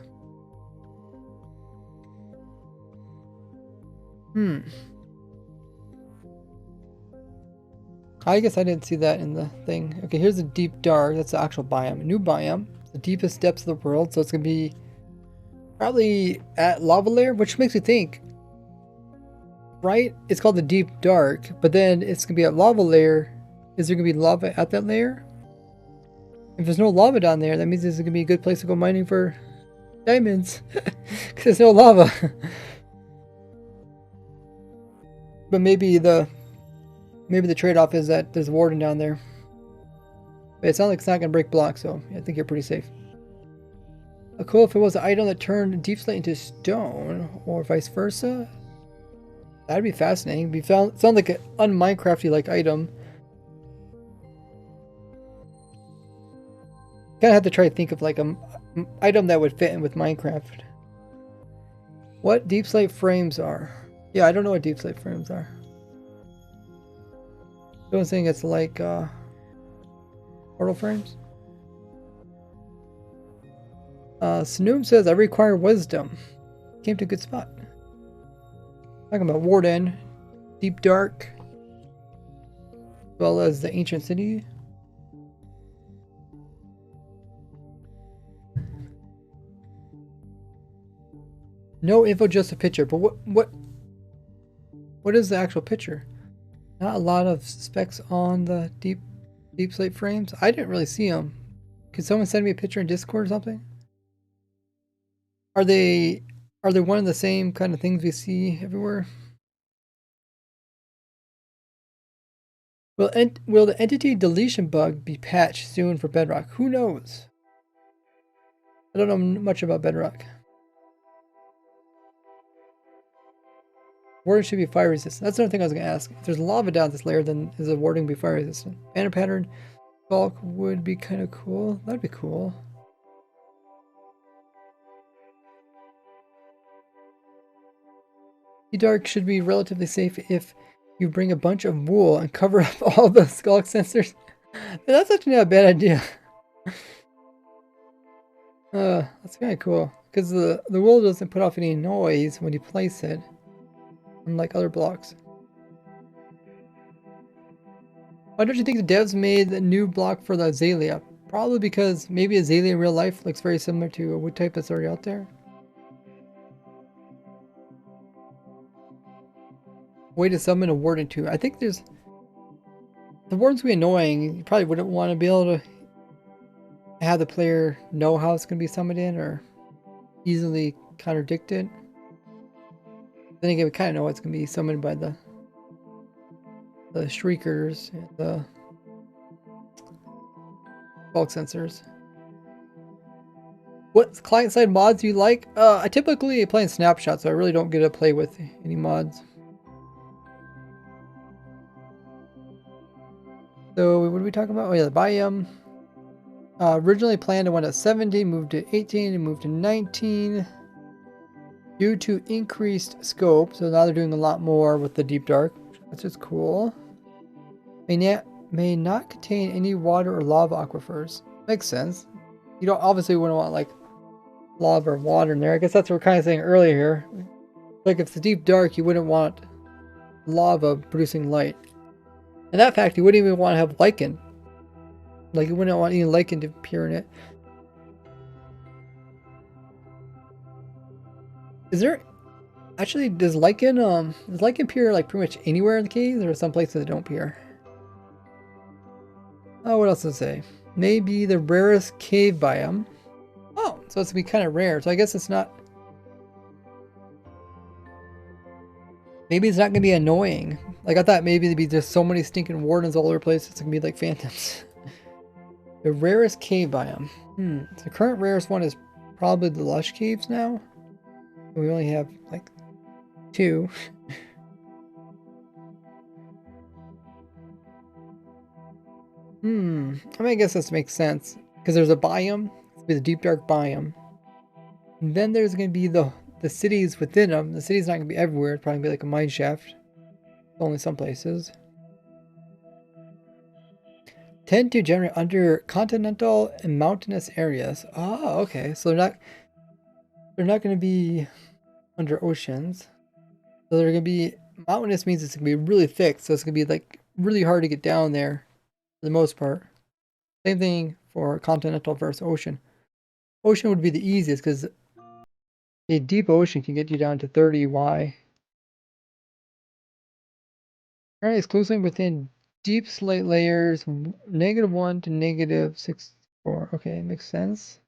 I guess I didn't see that in the thing. Okay, here's the deep dark. That's the actual biome. A new biome. The deepest depths of the world. So it's going to be probably at lava layer, which makes me think, right? It's called the deep dark, but then it's going to be at lava layer. Is there going to be lava at that layer? If there's no lava down there, that means this is going to be a good place to go mining for diamonds. Because there's no lava. But maybe the trade-off is that there's a warden down there. But it sounds like it's not going to break blocks, so I think you're pretty safe. Cool if it was an item that turned deep slate into stone, or vice versa. That'd be fascinating. Sound like an un-Minecrafty like item. Kind of have to try to think of like an item that would fit in with Minecraft. What deep slate frames are? Yeah, I don't know what deep slate frames are. The only thing it's like portal frames. Snoom says I require wisdom. Came to a good spot. Talking about Warden, Deep Dark, as well as the Ancient City. No info, just a picture. But what is the actual picture? Not a lot of specs on the deep slate frames. I didn't really see them. Could someone send me a picture in Discord or something? Are they one of the same kind of things we see everywhere? Will the entity deletion bug be patched soon for Bedrock? Who knows? I don't know much about Bedrock. Warding should be fire resistant. That's another thing I was going to ask. If there's lava down this layer, then is the warding be fire resistant? Banner pattern bulk would be kind of cool. That'd be cool. Dark should be relatively safe if you bring a bunch of wool and cover up all the skulk sensors. That's actually not a bad idea. That's kind of cool. Because the wool doesn't put off any noise when you place it, unlike other blocks. Why don't you think the devs made a new block for the azalea? Probably because maybe azalea in real life looks very similar to a wood type that's already out there. Way to summon a warden too. I think there's the wardens be annoying. You probably wouldn't want to be able to have the player know how it's going to be summoned in or easily contradict it. Then again, we kind of know it's going to be summoned by the shriekers and the bulk sensors. What client-side mods do you like? I typically play in snapshots, so I really don't get to play with any mods. So what are we talking about? Oh yeah, the biome. Originally planned to went at 17, moved to 18, and moved to 19. Due to increased scope, so now they're doing a lot more with the deep dark, which is cool. May not contain any water or lava aquifers. Makes sense. You don't obviously wouldn't want like lava or water in there. I guess that's what we're kind of saying earlier here. Like if it's deep dark, you wouldn't want lava producing light. In that fact, you wouldn't even want to have lichen. Like you wouldn't want any lichen to appear in it. Is there actually does lichen appear like pretty much anywhere in the caves, or some places that don't appear? Oh, what else to say? Maybe the rarest cave biome. Oh, so it's gonna be kind of rare. So I guess it's not. Maybe it's not gonna be annoying. Like I thought maybe there'd be just so many stinking wardens all over the place. It's gonna be like phantoms. The rarest cave biome. So the current rarest one is probably the lush caves now. We only have like 2. I mean, I guess this makes sense because there's a biome, the deep dark biome. And then there's gonna be the cities within them. The city's not gonna be everywhere. It's probably gonna be like a mine shaft. Only some places. Tend to generate under continental and mountainous areas. Oh, okay. So they're not going to be under oceans. So they're going to be mountainous means it's going to be really thick. So it's going to be like really hard to get down there for the most part. Same thing for continental versus ocean. Ocean would be the easiest because a deep ocean can get you down to 30 Y. Currently exclusively within deep slate layers -1 to -64. Okay, makes sense.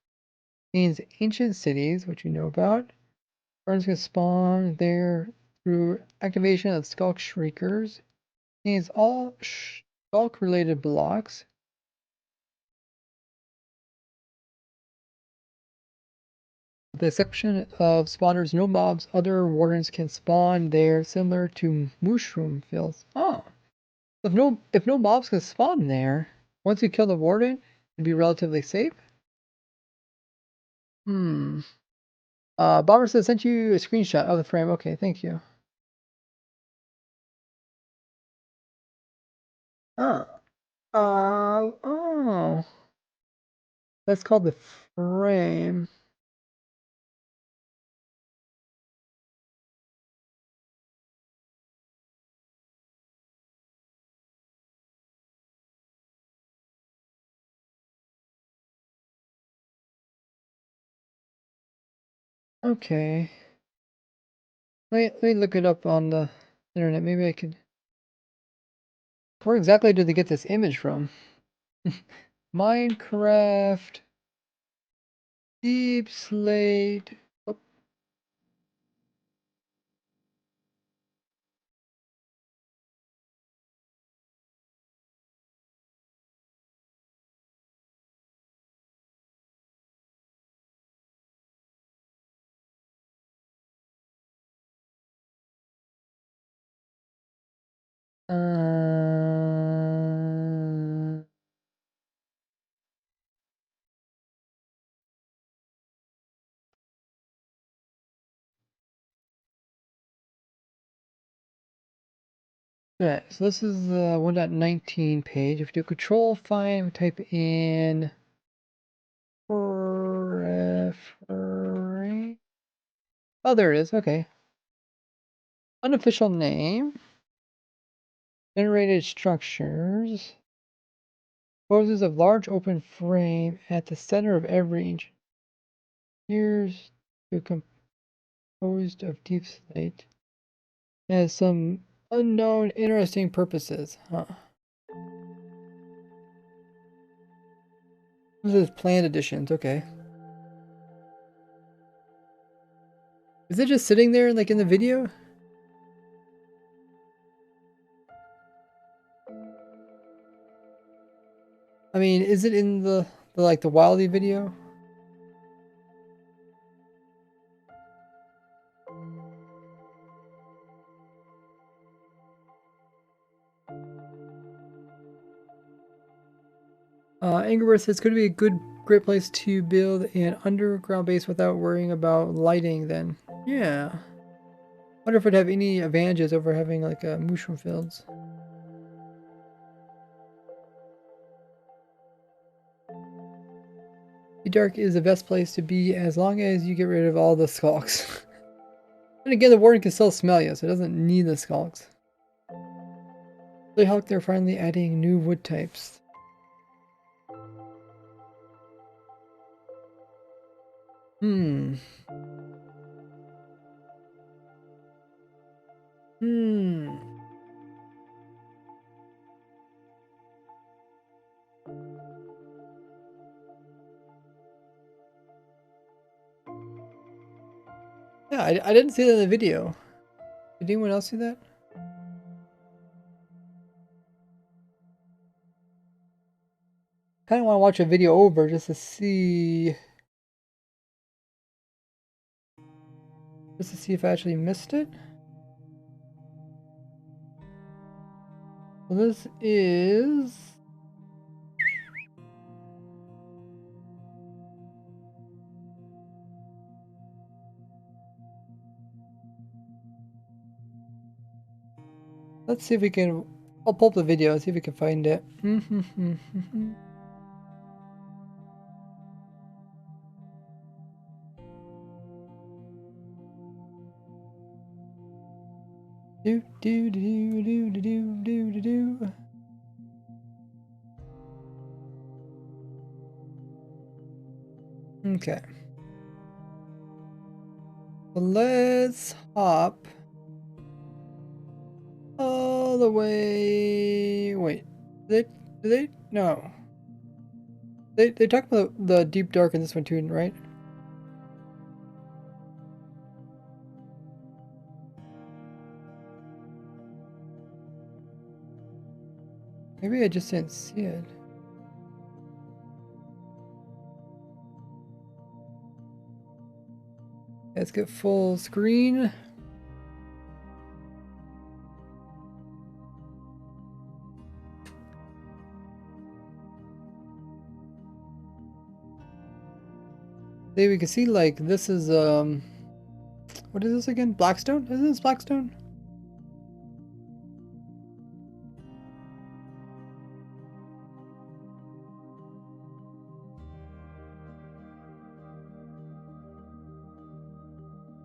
Means ancient cities, which you know about. Burns can spawn there through activation of Skulk Shriekers. Means all Skulk related blocks. With the exception of spawners, no mobs, other wardens can spawn there, similar to mushroom fields. Oh. If no mobs can spawn there, once you kill the warden, it'd be relatively safe. Bomber says sent you a screenshot of the frame. Okay, thank you. Oh. Oh. That's called the frame. Okay. Let me look it up on the internet. Maybe I could. Where exactly did they get this image from? Minecraft Deep Slate. Oh, uh, okay, so this is the 1.19 page. If you do control find, we type in referring. Oh, there it is. Okay. Unofficial name. Generated structures. Poses of large open frame at the center of every inch. Here's to composed of deep slate. Has some unknown interesting purposes. Huh. This is planned additions. Okay. Is it just sitting there like in the video? I mean, is it in the like the Wildy video? Angerworth says, could it be a great place to build an underground base without worrying about lighting then? Yeah. Wonder if it'd have any advantages over having like mushroom fields. The dark is the best place to be as long as you get rid of all the skulks. And again, the warden can still smell you, so it doesn't need the skulks. Really help they're finally adding new wood types. Hmm. Yeah, I didn't see that in the video. Did anyone else see that? Kind of want to watch a video over just to see if I actually missed it. So this is let's see if we can. I'll pull up the video and see if we can find it. Do do do do do do do do do. Okay. So let's hop all the way. Wait, did they? No. They talk about the deep dark in this one too, right? Maybe I just didn't see it. Let's get full screen. There we can see like this is what is this again? Blackstone? Isn't this Blackstone?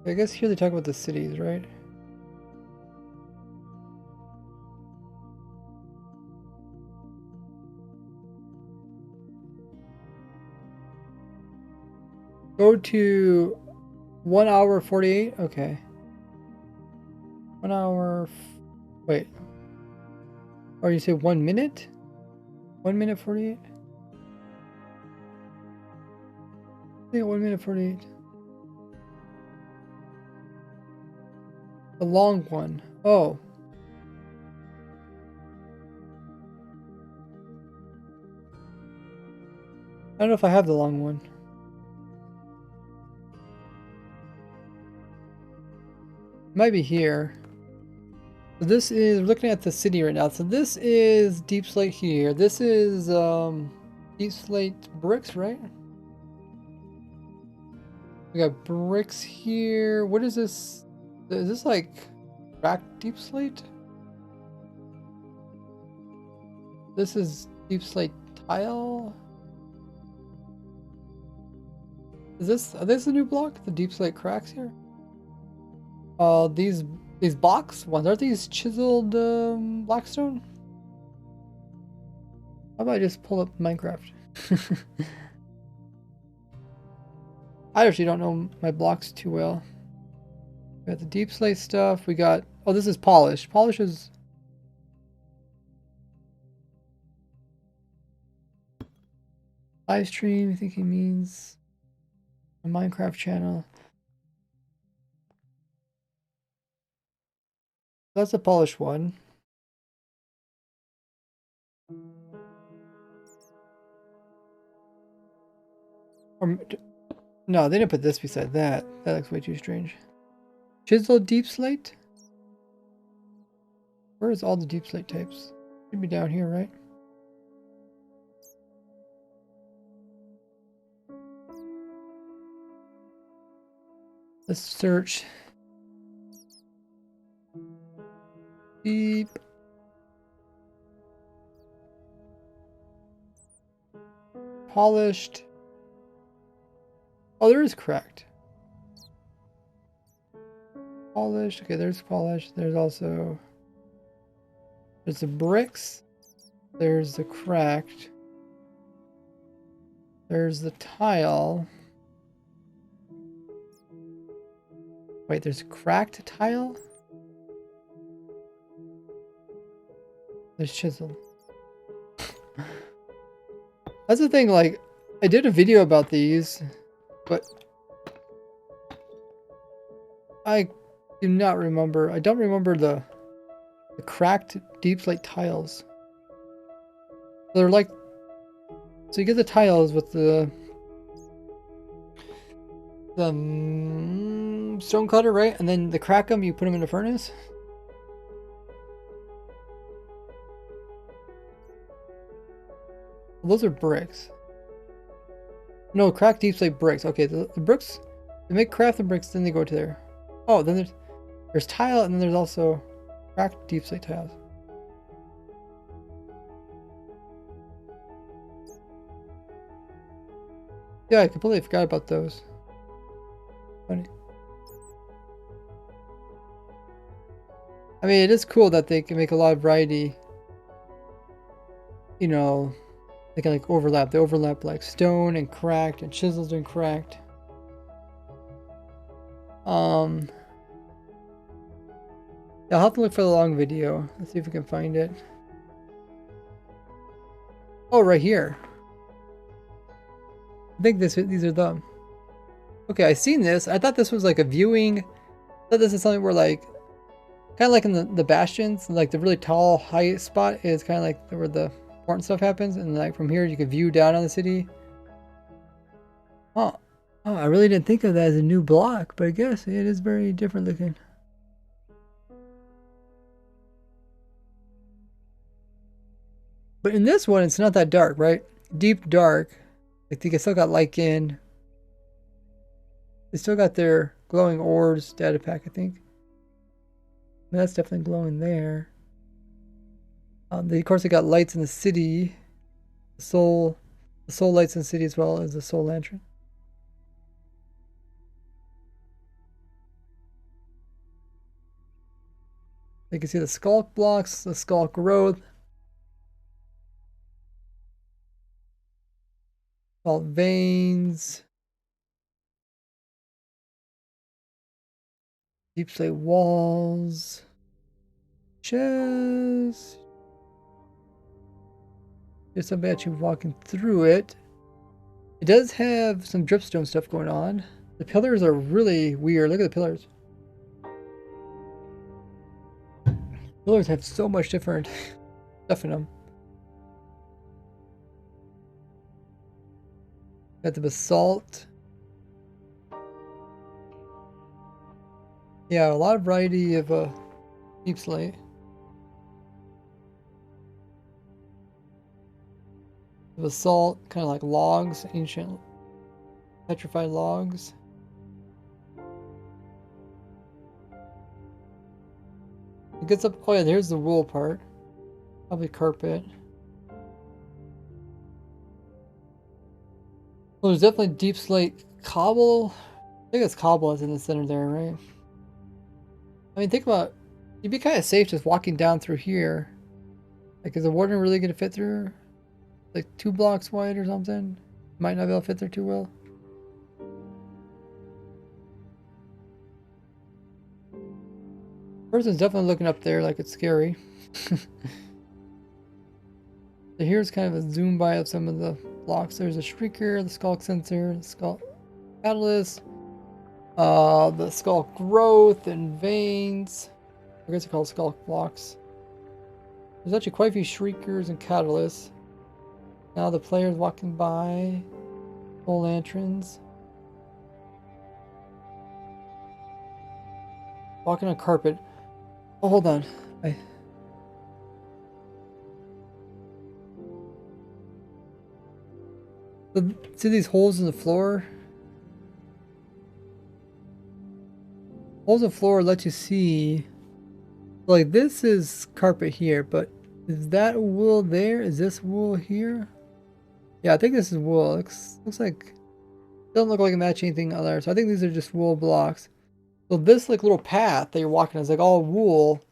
I guess here they talk about the cities, right? Go to 1 hour 48. Okay. 1 hour. Wait. Or you say 1 minute? 1 minute 48? Yeah, 1 minute 48. The long one. Oh. I don't know if I have the long one. Might be here. So this is, we're looking at the city right now. So this is Deep Slate here. This is Deep Slate bricks, right? We got bricks here. What is this? Is this like cracked Deep Slate? This is Deep Slate tile. Is this, are this a new block? The Deep Slate cracks here? These box ones, are these chiseled blackstone? How about I just pull up Minecraft? I actually don't know my blocks too well. We got the Deep Slate stuff. We got, oh, this is polish. Polish is live stream. I think he means a Minecraft channel. That's a polished one. Or no, they didn't put this beside that. That looks way too strange. Chiseled Deep Slate? Where is all the Deep Slate types? Should be down here, right? Let's search. Deep. Polished. Oh, there is cracked. Polished. Okay, there's polished. There's also, there's the bricks. There's the cracked. There's the tile. Wait, there's cracked tile? There's chisel. That's the thing, like, I did a video about these, but I do not remember. I don't remember the cracked Deep Slate tiles. They're like, so you get the tiles with the stone cutter, right? And then the crack them, you put them in the furnace. Well, those are bricks. No, cracked Deep Slate bricks. Okay, the bricks, they make craft the bricks, then they go to there. Oh, then there's tile, and then there's also cracked Deep Slate tiles. Yeah, I completely forgot about those. Funny. I mean, it is cool that they can make a lot of variety. You know, they can like overlap. They overlap like stone and cracked and chisels and cracked. I'll have to look for the long video. Let's see if we can find it. Oh, right here. I think these are them. Okay, I seen this. I thought this was like a viewing. I thought this is something where like, kind of like in the bastions, like the really tall, high spot is kind of like where the important stuff happens, and like from here you can view down on the city. Oh, I really didn't think of that as a new block, but I guess it is very different looking. But in this one, it's not that dark, right? Deep dark. I think it's still got light in. They still got their glowing ores data pack, I think. I mean, that's definitely glowing there. Of course, they got lights in the city. The soul lights in the city as well as the soul lantern. You can see the skulk blocks, the skulk growth. Salt veins. Deep slate walls. Chest. There's somebody actually walking through it. It does have some dripstone stuff going on. The pillars are really weird. Look at the pillars. Pillars have so much different stuff in them. Got the basalt. Yeah, a lot of variety of deep slate. The basalt, kind of like logs, ancient petrified logs. It gets up. Oh yeah, there's the wool part. Probably carpet. Well, there's definitely deep slate cobble. I think it's cobble that's in the center there, right? I mean, think about, you'd be kind of safe just walking down through here. Like, is the warden really going to fit through? Like 2 blocks wide or something? Might not be able to fit there too well. Person's definitely looking up there like it's scary. So here's kind of a zoom by of some of the blocks. There's a shrieker, the skulk sensor, the skull catalyst, the skull growth and veins. I guess they're called skull blocks. There's actually quite a few shriekers and catalysts. Now the players walking by. Full lanterns. Walking on carpet. Oh, hold on. See these holes in the floor? Holes in the floor let you see. Like, this is carpet here, but is that wool there? Is this wool here? Yeah, I think this is wool. Looks like, doesn't look like it matches anything other. So I think these are just wool blocks. So this like little path that you're walking is like all wool.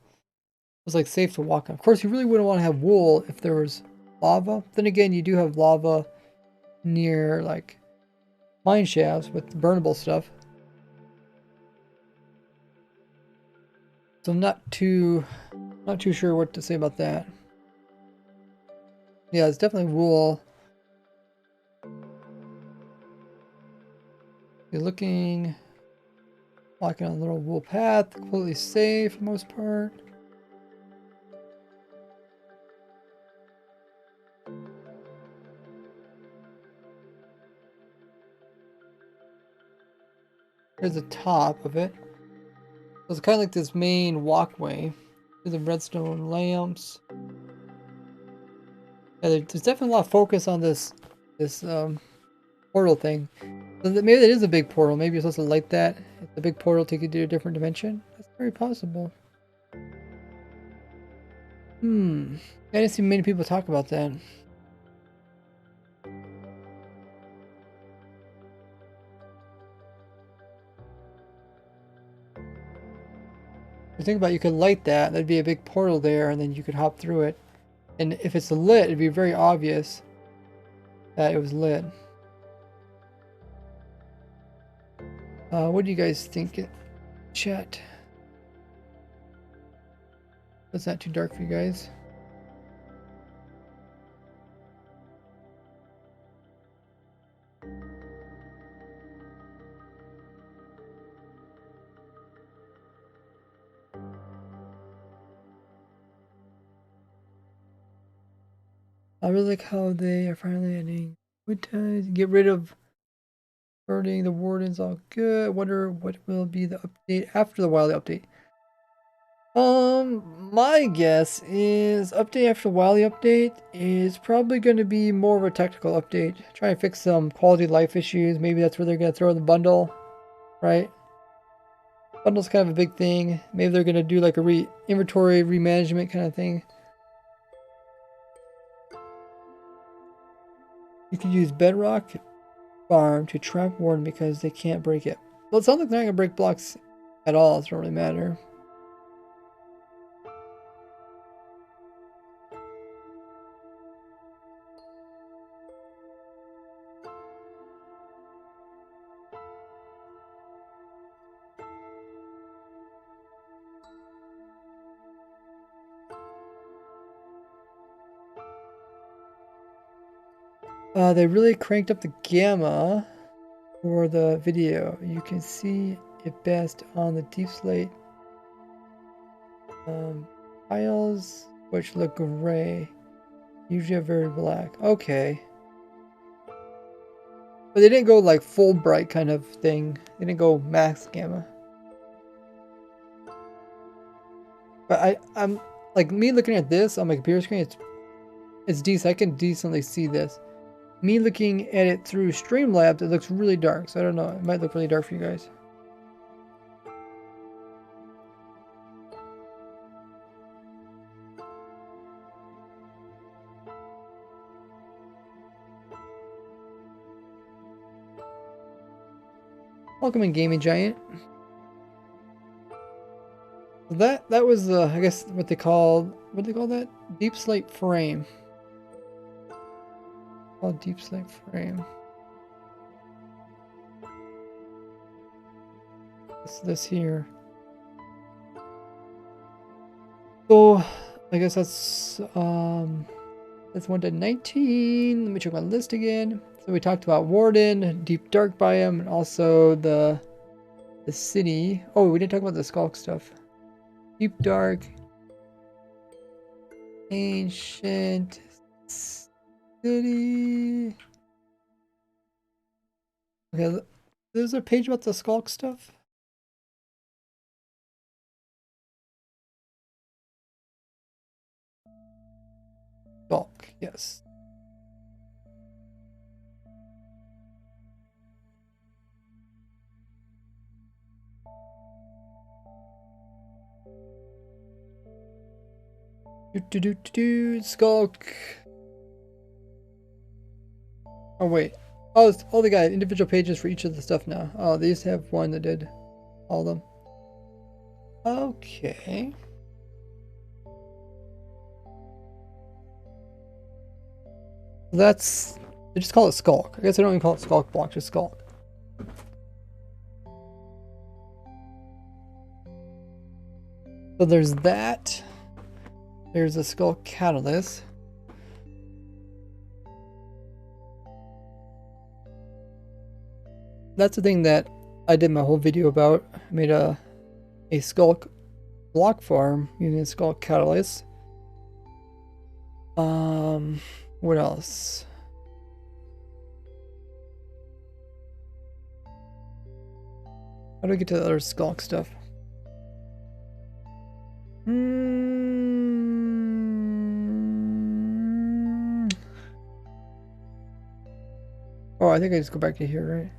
It's like safe to walk on. Of course, you really wouldn't want to have wool if there was lava. Then again, you do have lava near like mine shafts with burnable stuff. So I'm not too sure what to say about that. Yeah, it's definitely wool. You're looking, walking on a little wool path, completely safe for the most part. Here's the top of it. So it's kind of like this main walkway. There's the redstone lamps. Yeah, there's definitely a lot of focus on this portal thing. So maybe that is a big portal. Maybe you're supposed to light that. It's a big portal take you to a different dimension. That's very possible. I didn't see many people talk about that. Think about it, you could light that, there'd be a big portal there, and then you could hop through it. And if it's lit, it'd be very obvious that it was lit. What do you guys think? Chat. That's not too dark for you guys. I really like how they are finally ending. Get rid of burning the wardens, all good. I wonder what will be the update after the Wily update. My guess is update after Wily update is probably going to be more of a technical update. Try and fix some quality of life issues. Maybe that's where they're going to throw in the bundle, right? Bundle's kind of a big thing. Maybe they're going to do like a inventory remanagement kind of thing. You can use Bedrock Farm to trap Warden because they can't break it. Well, it sounds like they're not going to break blocks at all. It doesn't really matter. They really cranked up the gamma for the video. You can see it best on the deep slate tiles, which look gray. Usually are very black. Okay. But they didn't go like full bright kind of thing. They didn't go max gamma. But I'm like me looking at this on my computer screen, it's decent. I can decently see this. Me looking at it through Streamlabs, it looks really dark. So I don't know. It might look really dark for you guys. Welcome in, Gaming Giant. That was I guess what they call that, deep slate frame. Called deep slate frame. It's this here. So I guess that's 1 to 19. Let me check my list again. So we talked about Warden, Deep Dark Biome, and also the city. Oh, we didn't talk about the Skulk stuff. Deep Dark, Ancient City. Okay, there's a page about the Skulk stuff. Skulk, yes. Skulk. Oh wait. Oh, they got individual pages for each of the stuff now. Oh, they used to have one that did all of them. Okay. They just call it Skulk. I guess they don't even call it Skulk block, just Skulk. So there's that. There's a Skulk Catalyst. That's the thing that I did my whole video about. I made a Skulk block farm using a Skulk Catalyst. What else? How do I get to the other Skulk stuff? Oh, I think I just go back to here, right?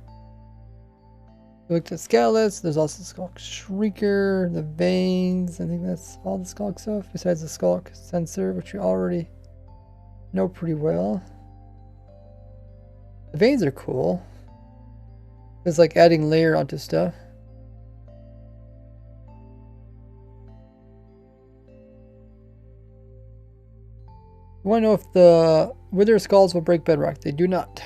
Look at Scalus. There's also Skulk Shrieker, the Veins. I think that's all the Skulk stuff, besides the Skulk Sensor, which we already know pretty well. The Veins are cool. It's like adding layer onto stuff. I want to know if the Wither Skulls will break bedrock. They do not.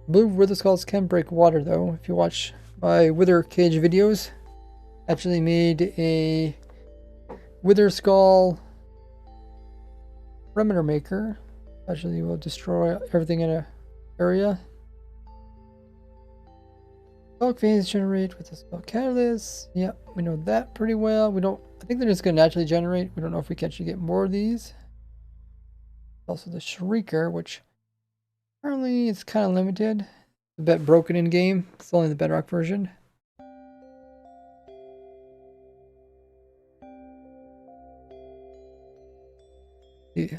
Blue Wither Skulls can break water though. If you watch my Wither Cage videos, I actually made a Wither Skull perimeter maker. Actually will destroy everything in an area. Skulk veins generate with the Skulk Catalyst. Yep, we know that pretty well. I think they're just going to naturally generate. We don't know if we can actually get more of these. Also the Shrieker, which apparently it's kind of limited. A bit broken in game. It's only the Bedrock version. Yeah.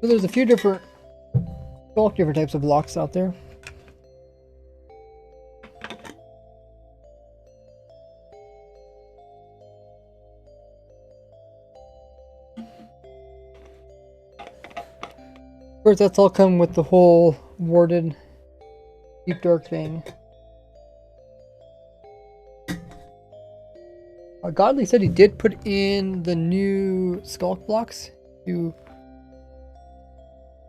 So there's a few different types of blocks out there. Of course, that's all come with the whole Warden Deep Dark thing. Godly said he did put in the new Skulk blocks to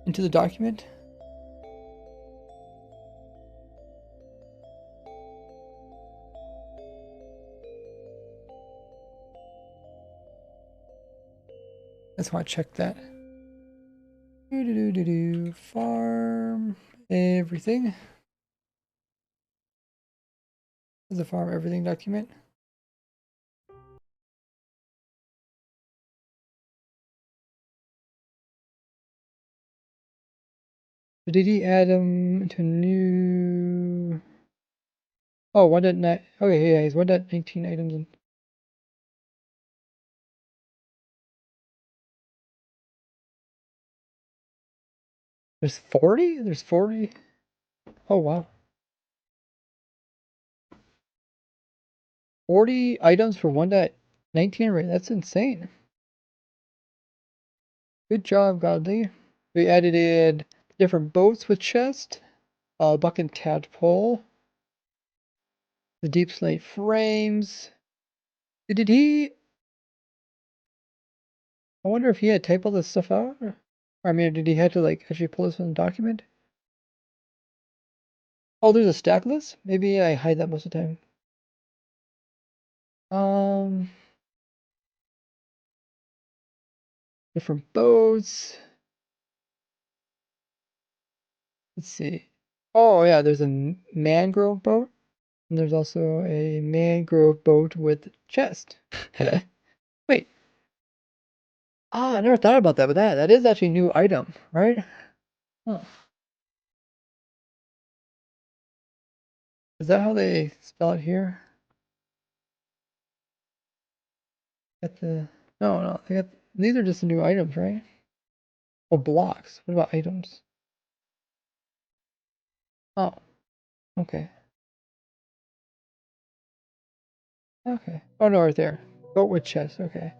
into the document. I just want to check that. Farm everything. There's a farm everything document. So did he add them to new? Oh, 1.9. Okay, yeah, he's 1.19 items in. There's 40? There's 40? Oh, wow. 40 items for 1.19 rate. That's insane. Good job, Godly. We added in different boats with chest, buck and tadpole, the deep slate frames. Did he? I wonder if he had typed all this stuff out. Or I mean, did he have to like actually pull this from the document? Oh, there's a stack list? Maybe I hide that most of the time. Different boats. Let's see. Oh yeah, there's a mangrove boat. And there's also a mangrove boat with chest. Wait. Ah, I never thought about that, but that is actually a new item, right? Huh. Is that how they spell it here? Got the no, they got these are just new items, right? Oh, blocks. What about items? Oh, okay. Okay. Oh no, right there. Boat with chest, okay.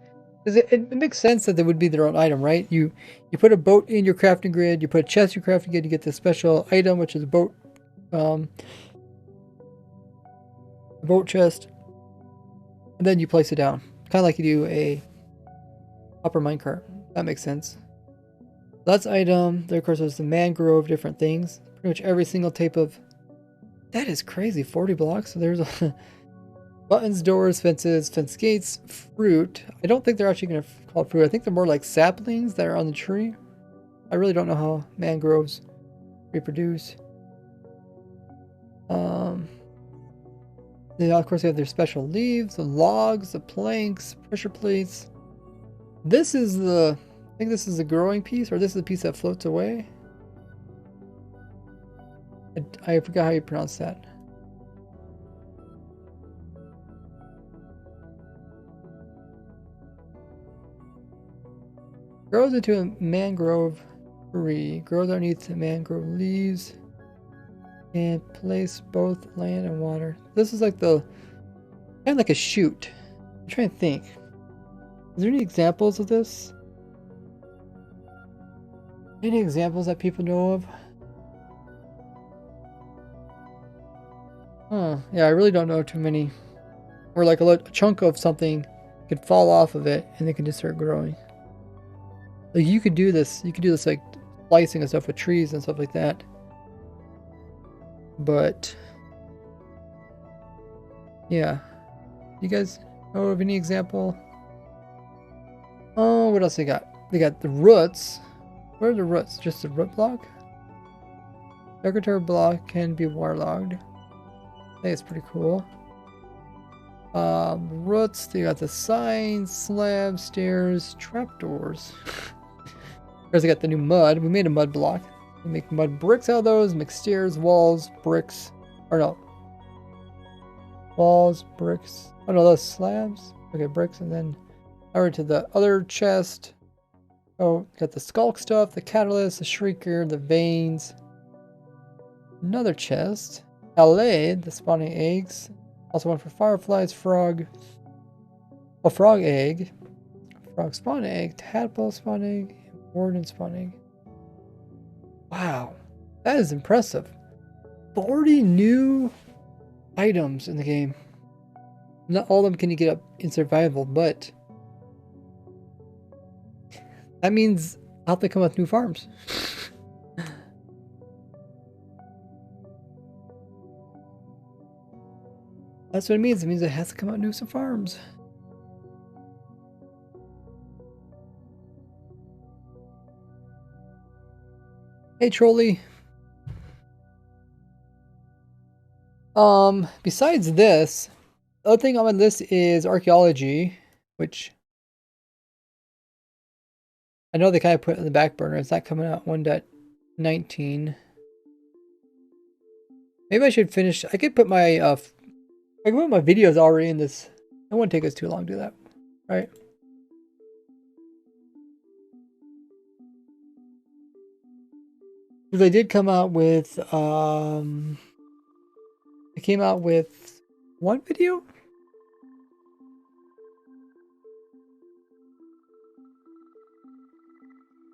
Because it makes sense that they would be their own item, right? You put a boat in your crafting grid, you put a chest in your crafting grid, you get the special item, which is a boat chest, and then you place it down. Kind of like you do a upper minecart. That makes sense. That's item. There, of course, there's the mangrove, different things. Pretty much every single type of... That is crazy. 40 blocks. So there's a... buttons, doors, fences, fence gates, fruit. I don't think they're actually going to call it fruit. I think they're more like saplings that are on the tree. I really don't know how mangroves reproduce. They, of course, they have their special leaves, the logs, the planks, pressure plates. This is the... I think this is the growing piece, or this is the piece that floats away. I forgot how you pronounce that. Grows into a mangrove tree. Grows underneath the mangrove leaves. And place both land and water. This is like the... kind of like a shoot. I'm trying to think. Is there any examples of this? Any examples that people know of? Huh. Yeah, I really don't know too many. Or like a chunk of something could fall off of it and it can just start growing. Like you could do this like slicing and stuff with trees and stuff like that. But yeah. You guys know of any example? Oh, what else they got? They got the roots. Where are the roots? Just the root block? Secretary block can be waterlogged. I think it's pretty cool. Roots, they got the signs, slabs, stairs, trapdoors. There's they got the new mud. We made a mud block. We make mud bricks out of those, make stairs, walls, bricks. Or no. Walls, bricks. Oh no, those slabs. Okay, bricks, and then over to the other chest. Oh, got the skulk stuff, the catalyst, the shrieker, the veins. Another chest. LA, the spawning eggs. Also one for fireflies, frog. Oh, frog egg. Frog spawn egg, tadpole spawn egg, warden spawn egg. Wow, that is impressive. 40 new items in the game. Not all of them can you get up in survival, but that means I'll have to come with new farms. That's what it means. It means it has to come out new some farms. Hey, Trolley. Besides this, the other thing on my list is archaeology, which I know they kind of put in the back burner. It's not coming out 1.19. Maybe I should finish. I could put my videos already in this. It won't take us too long to do that, right? They did come out with they came out with one video.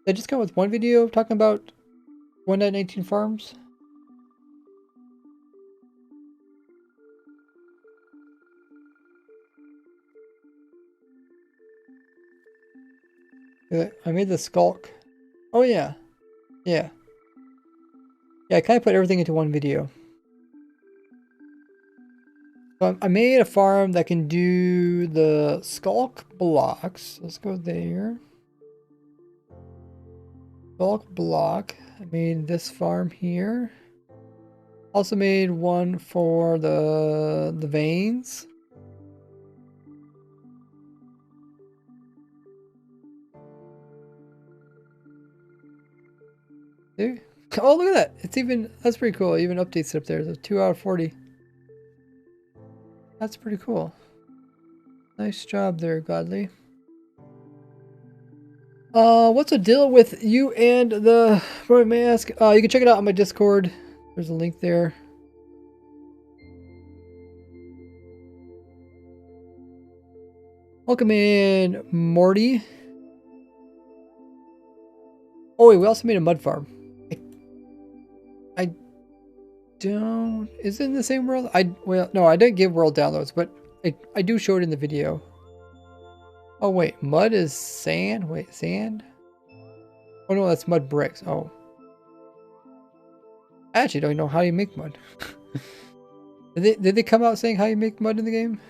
They just come with one video talking about 1.19 farms. I made the skulk. Oh yeah, yeah, yeah. I kind of put everything into one video. So I made a farm that can do the skulk blocks. Let's go there. Skulk block. I made this farm here. Also made one for the veins. Dude. Oh, look at that. It's even, that's pretty cool. Even updates up there. The 2 out of 40. That's pretty cool. Nice job there, Godly. What's the deal with you and the Roy Mask? You can check it out on my Discord. There's a link there. Welcome in, Morty. Oh wait, we also made a mud farm. I don't. Is it in the same world? Well, no, I didn't give world downloads, but I do show it in the video. Oh wait, mud is sand. Wait, sand. Oh no, that's mud bricks. Oh, I actually don't know how you make mud. Did they come out saying how you make mud in the game?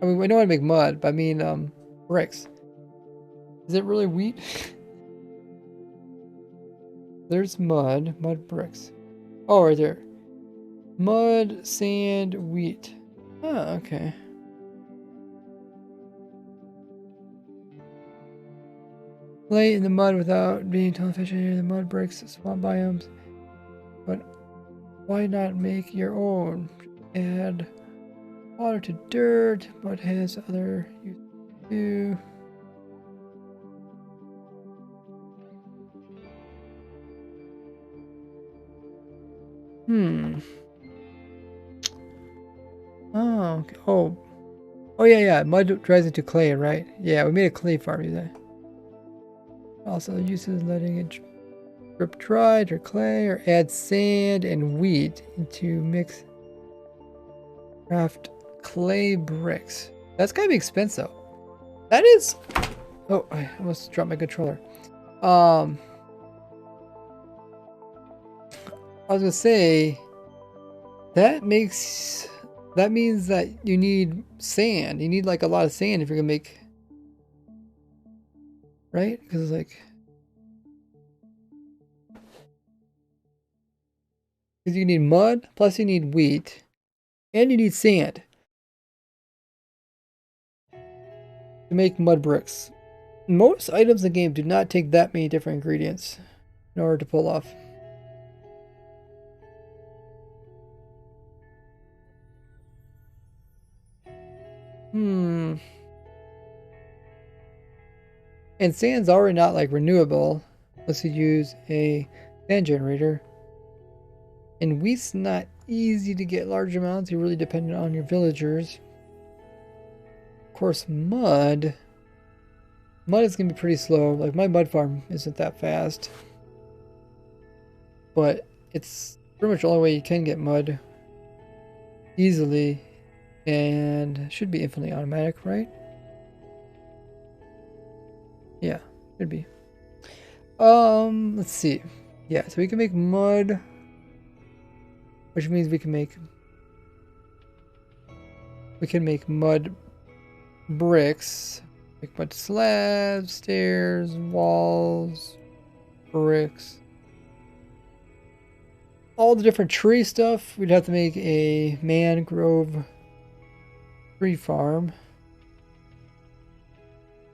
I mean, I know how to make mud, but I mean, bricks. Is it really wheat? There's mud bricks. Oh, right there. Mud, sand, wheat. Oh, okay. Play in the mud without being television. The mud breaks swamp biomes. But why not make your own? Add water to dirt. Mud has other use too. Oh, okay. Oh yeah, yeah. Mud dries into clay, right? Yeah, we made a clay farm using that. Also uses letting it drip dry or clay, or add sand and wheat into mix. Craft clay bricks. That's gotta be expensive. That is. Oh, I almost dropped my controller. I was gonna say that means that you need sand. You need like a lot of sand if you're gonna make, right? Because it's like, because you need mud, plus you need wheat, and you need sand to make mud bricks. Most items in the game do not take that many different ingredients in order to pull off. And sand's already not like renewable unless you use a sand generator. And wheat's not easy to get large amounts. You're really dependent on your villagers. Of course, mud is gonna be pretty slow. Like my mud farm isn't that fast, but it's pretty much the only way you can get mud easily, and should be infinitely automatic, right? Yeah, should be. Let's see. Yeah, so we can make mud, which means we can make We can make mud bricks, make mud slabs, stairs, walls, bricks. All the different tree stuff. We'd have to make a mangrove tree farm.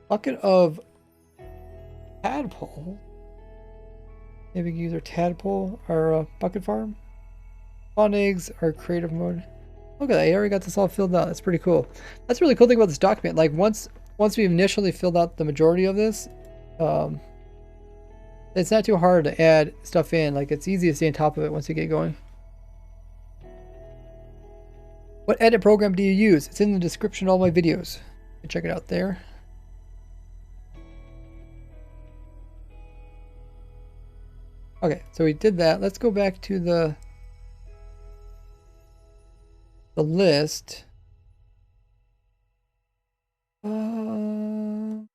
Bucket of tadpole. Maybe we can use our tadpole, our bucket farm. Spawn eggs, our creative mode. Look at that, I already got this all filled out. That's pretty cool. That's a really cool thing about this document. Like once we've initially filled out the majority of this, it's not too hard to add stuff in. Like it's easy to stay on top of it once you get going. What edit program do you use? It's in the description of all my videos. You can check it out there. Okay, so we did that. Let's go back to the list. Let's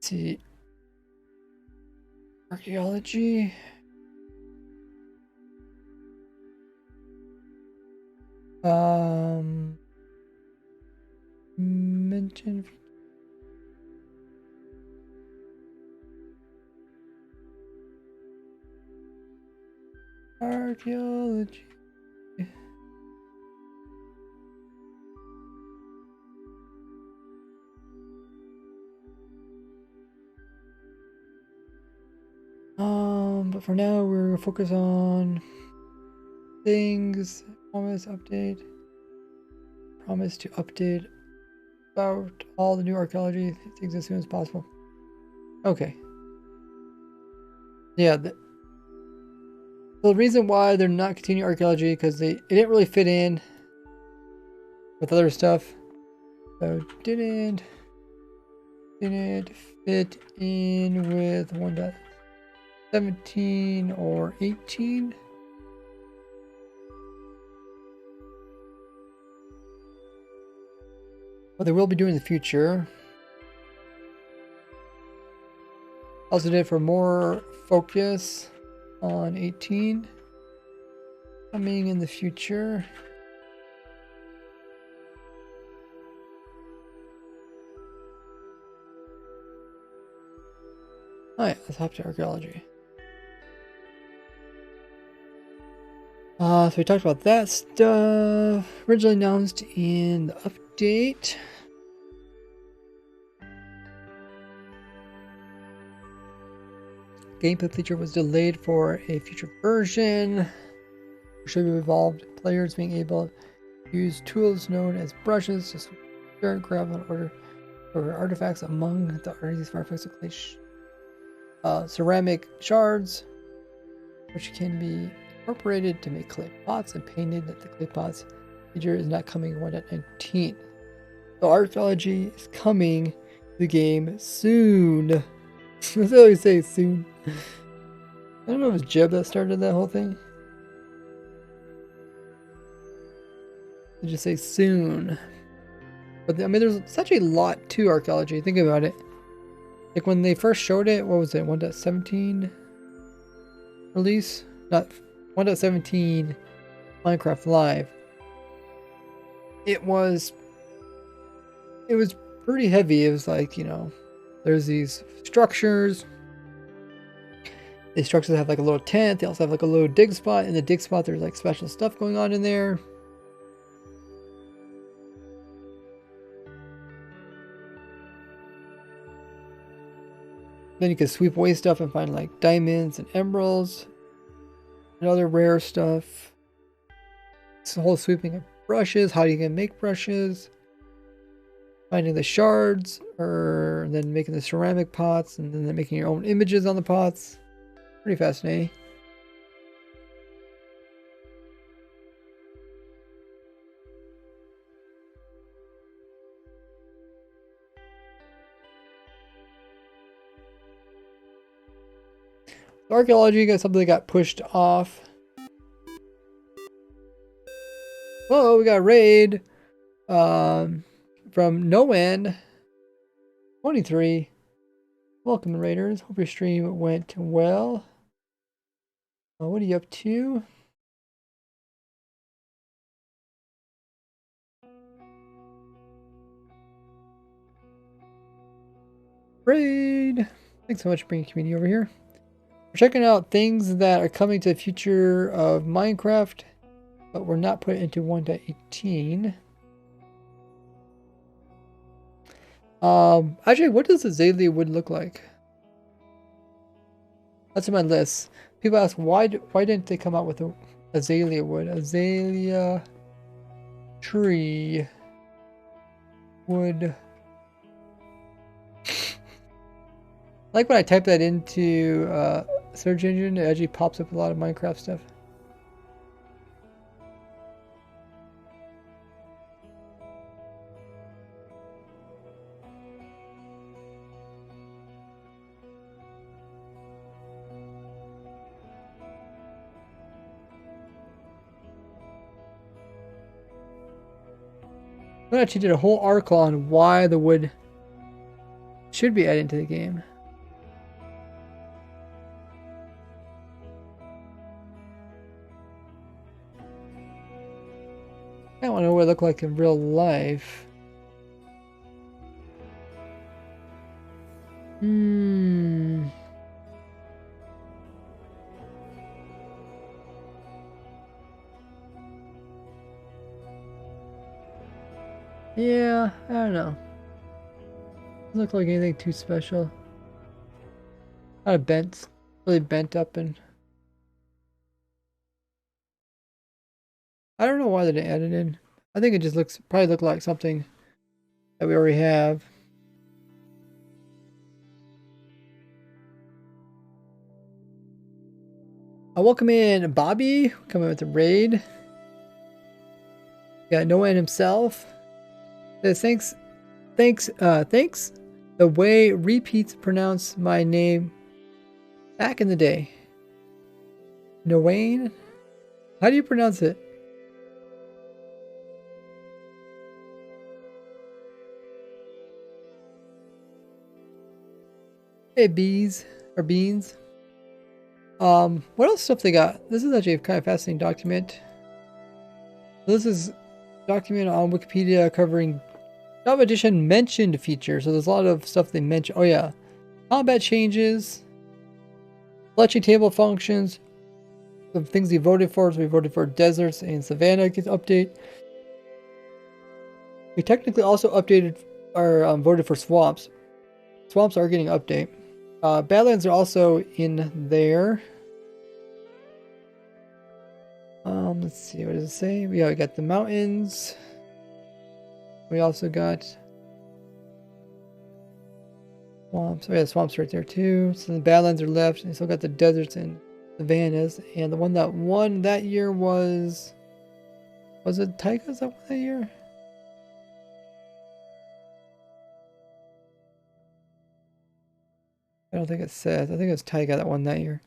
see. Archaeology. Mention. Archaeology. But for now we're gonna focus on things. Promise to update about all the new archaeology things as soon as possible. Okay. Yeah. The reason why they're not continuing archaeology because it didn't really fit in with other stuff. So didn't fit in with 1.17 or 18. But they will be doing in the future. Also did for more focus on 18 coming in the future. Alright, let's hop to archaeology. So we talked about that stuff. Originally announced in the update. Gameplay feature was delayed for a future version. Should be evolved. Players being able to use tools known as brushes to stir and grab on order for artifacts among the these artifacts of clay ceramic shards, which can be incorporated to make clay pots and painted. That the clay pots feature is not coming 1.19. So archaeology is coming to the game soon. That's how we say soon. I don't know if it's Jeb that started that whole thing. They just say soon. But I mean, there's such a lot to archaeology. Think about it. Like when they first showed it, what was it? 1.17 release? Not 1.17 Minecraft Live. It was pretty heavy. It was like, you know, there's these structures. These structures have like a little tent. They also have like a little dig spot. In the dig spot, there's like special stuff going on in there. Then you can sweep away stuff and find like diamonds and emeralds and other rare stuff. It's the whole sweeping of brushes. How you can make brushes. Finding the shards, or then making the ceramic pots, and then making your own images on the pots. Pretty fascinating. Archaeology got something that got pushed off. Whoa, we got a raid from No End 23. Welcome, Raiders. Hope your stream went well. What are you up to? Raid! Thanks so much for bringing community over here. We're checking out things that are coming to the future of Minecraft, but we're not put into 1.18. Actually, what does azalea wood look like? That's in my list. People ask why didn't they come out with a azalea wood? Azalea tree wood. Like when I type that into search engine, it actually pops up a lot of Minecraft stuff. I actually did a whole article on why the wood should be added into the game. I want to know what it looked like in real life. Yeah, I don't know. Doesn't look like anything too special. Kind of bent, really bent up, and I don't know why they didn't add it in. I think it just probably looked like something that we already have. I'll welcome in Bobby, coming with the raid. Got Noah himself. Says thanks. The way repeats pronounce my name back in the day. Noane? How do you pronounce it? Hey, beans. What else stuff they got? This is actually a kind of fascinating document. This is a document on Wikipedia covering Java Edition mentioned features. So there's a lot of stuff they mention. Oh yeah. Combat changes. Selection table functions. The things we voted for. So we voted for deserts and savanna gets update. We technically also updated or voted for swamps. Swamps are getting an update. Badlands are also in there. Let's see, what does it say? We got the mountains. We also got swamps. Oh yeah, swamps right there too. So the Badlands are left. And still got the deserts and savannas. And the one that won that year was it Taigas that won that year? I don't think it says. I think it was Taiga that won that year.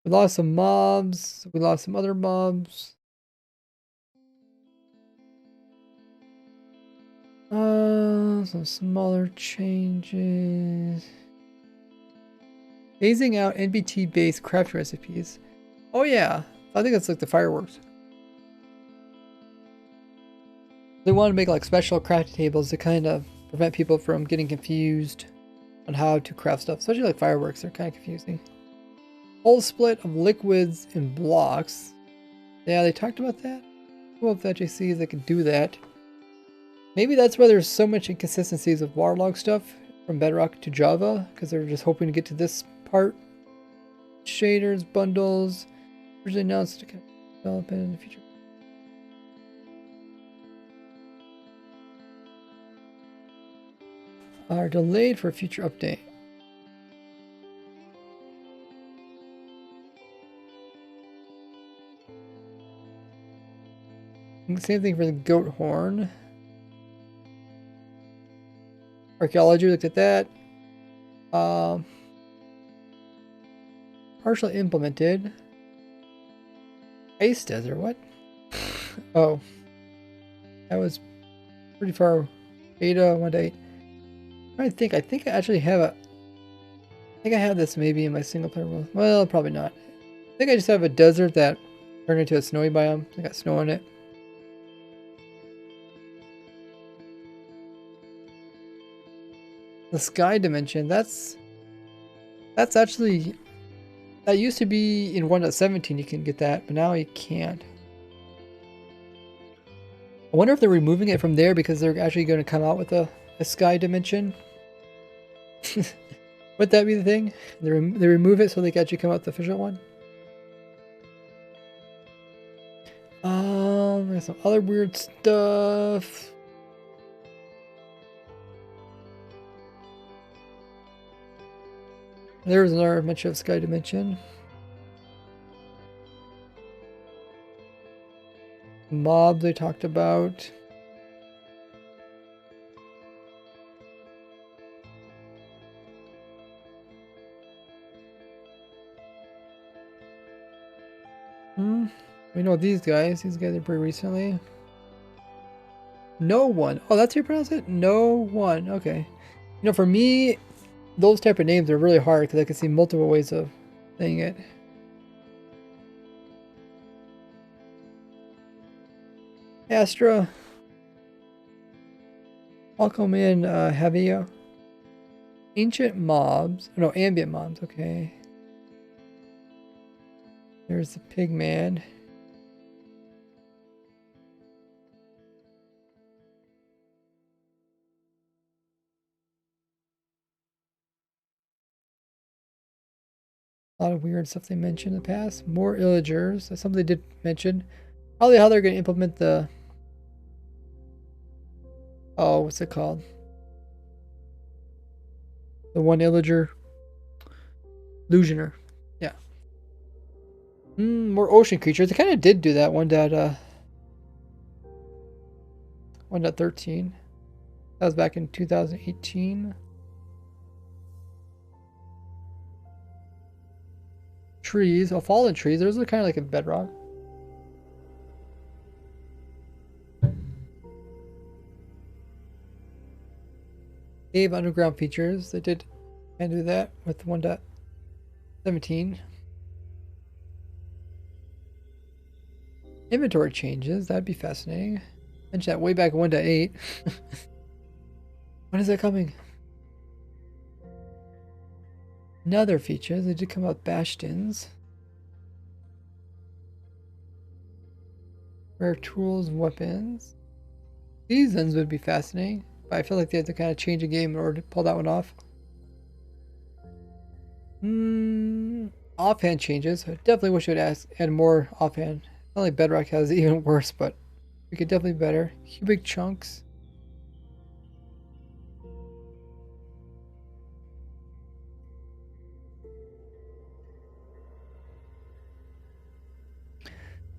We lost some mobs. We lost some other mobs. Some smaller changes. Phasing out NBT-based craft recipes. Oh yeah, I think that's like the fireworks. They want to make like special craft tables to kind of prevent people from getting confused on how to craft stuff, especially like fireworks. They're kind of confusing. Whole split of liquids and blocks. Yeah, they talked about that. Well, if that JC they can do that. Maybe that's why there's so much inconsistencies with waterlog stuff from Bedrock to Java, because they're just hoping to get to this part. Shaders, bundles, originally announced to develop in the future. Are delayed for a future update. Same thing for the goat horn. Archaeology, looked at that. Partially implemented. Ice desert, what? Oh. That was pretty far. Beta 1.8. I think I actually have I think I have this maybe in my single player world. Well, probably not. I think I just have a desert that turned into a snowy biome. I got snow on it. The sky dimension, that's actually, that used to be in 1.17 you can get that, but now you can't. I wonder if they're removing it from there because they're actually going to come out with a sky dimension. Would that be the thing? They remove it so they can actually come out with the official one? There's some other weird stuff. There's another mention of sky dimension. Mob they talked about. We know these guys. These guys are pretty recently. No one. Oh, that's how you pronounce it? No one. Okay. You know, for me, those type of names are really hard because I can see multiple ways of saying it. Astra. I'll come in heavy. Ancient mobs. No, ambient mobs. Okay. There's the pig man. A lot of weird stuff they mentioned in the past. More illagers. That's something they did mention. Probably how they're going to implement the... Oh, what's it called? The one illager. Illusioner. Yeah. More ocean creatures. They kind of did do that 1.13. That was back in 2018. Trees. Oh, fallen trees. Those are kind of like a bedrock. Cave underground features. They did kind of do that with 1.17. Inventory changes. That'd be fascinating. Mentioned that way back in 1.8. When is that coming? Another feature. They did come out with bastions. Rare tools, weapons. Seasons would be fascinating. But I feel like they have to kind of change the game in order to pull that one off. Offhand changes. I definitely wish it would add more offhand. Not like Bedrock has it even worse, but we could definitely be better. Cubic chunks.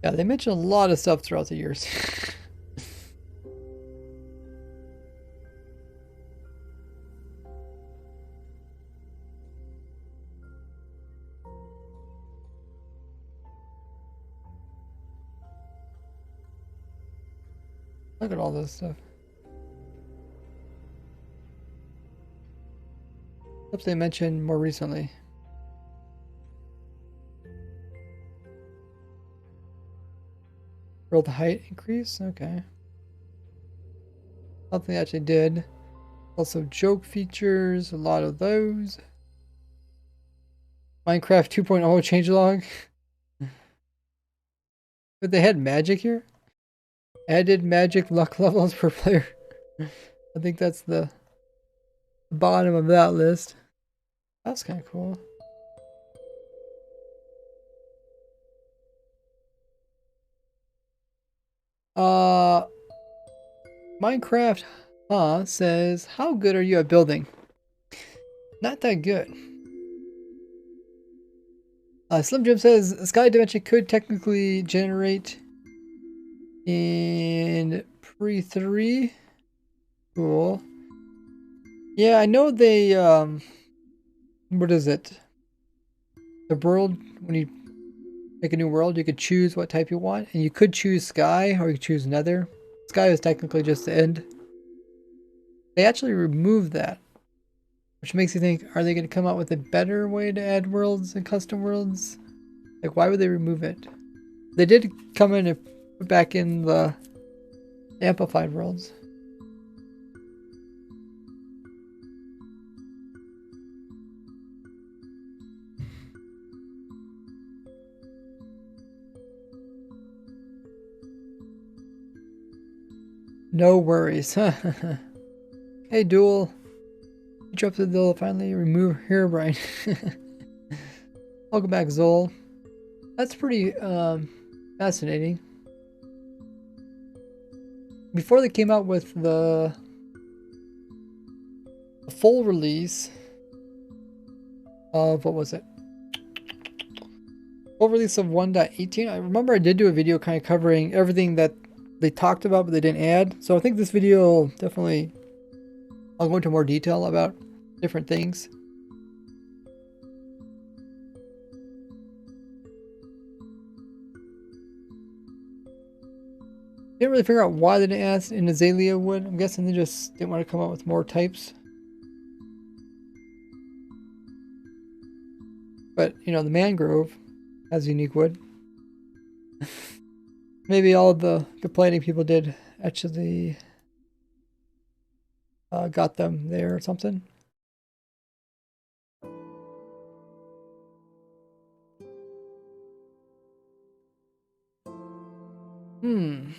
Yeah, they mentioned a lot of stuff throughout the years. Look at all this stuff. Stuff they mentioned more recently. World height increase? Okay. Something they actually did. Also joke features, a lot of those. Minecraft 2.0 changelog. But they had magic here? Added magic luck levels per player. I think that's the bottom of that list. That's kind of cool. Minecraft says, how good are you at building? Not that good. Slim Jim says, Sky Dimension could technically generate in pre-3. Cool. Yeah, I know they, what is it? The world, when you make a new world, you could choose what type you want, and you could choose Sky, or you could choose Nether. Sky is technically just the end. They actually removed that, which makes you think, are they going to come out with a better way to add worlds and custom worlds? Like, why would they remove it? They did come in and put back in the amplified worlds. No worries. Hey, Duel. You dropped the they'll finally remove Herobrine. Welcome back, Zol. That's pretty fascinating. Before they came out with the full release of, what was it? Full release of 1.18. I remember I did do a video kind of covering everything that they talked about but they didn't add. So I think this video definitely, I'll go into more detail about different things. Didn't really figure out why they didn't add an Azalea wood. I'm guessing they just didn't want to come out with more types. But, you know, the mangrove has unique wood. Maybe all the complaining people did actually got them there or something. Hmm.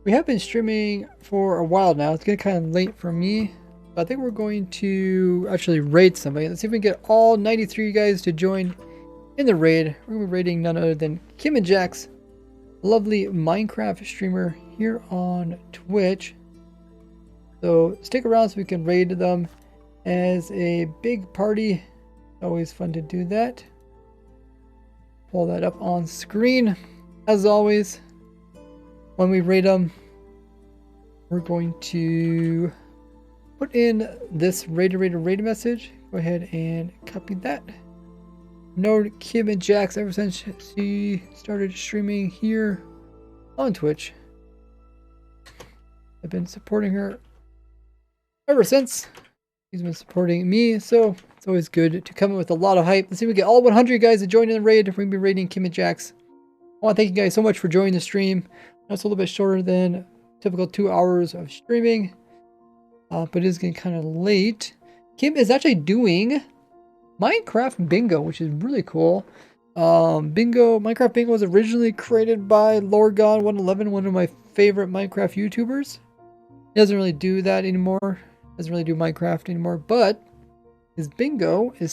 We have been streaming for a while now. It's getting kind of late for me. But I think we're going to actually raid somebody. Let's see if we can get all 93 guys to join in the raid. We're going to be raiding none other than Kim and Jax, lovely Minecraft streamer here on Twitch. So stick around so we can raid them as a big party. Always fun to do that. Pull that up on screen. As always, when we raid them, we're going to put in this raid message. Go ahead and copy that. Known Kim and Jax ever since she started streaming here on Twitch. I've been supporting her ever since. She's been supporting me, so it's always good to come in with a lot of hype. Let's see if we get all 100 guys to join in the raid. We're going to be raiding Kim and Jax. I want to thank you guys so much for joining the stream. That's a little bit shorter than typical 2 hours of streaming, but it is getting kind of late. Kim is actually doing Minecraft Bingo, which is really cool. Minecraft Bingo was originally created by Lorgon111, one of my favorite Minecraft YouTubers. He doesn't really do that anymore. Doesn't really do Minecraft anymore, but his bingo is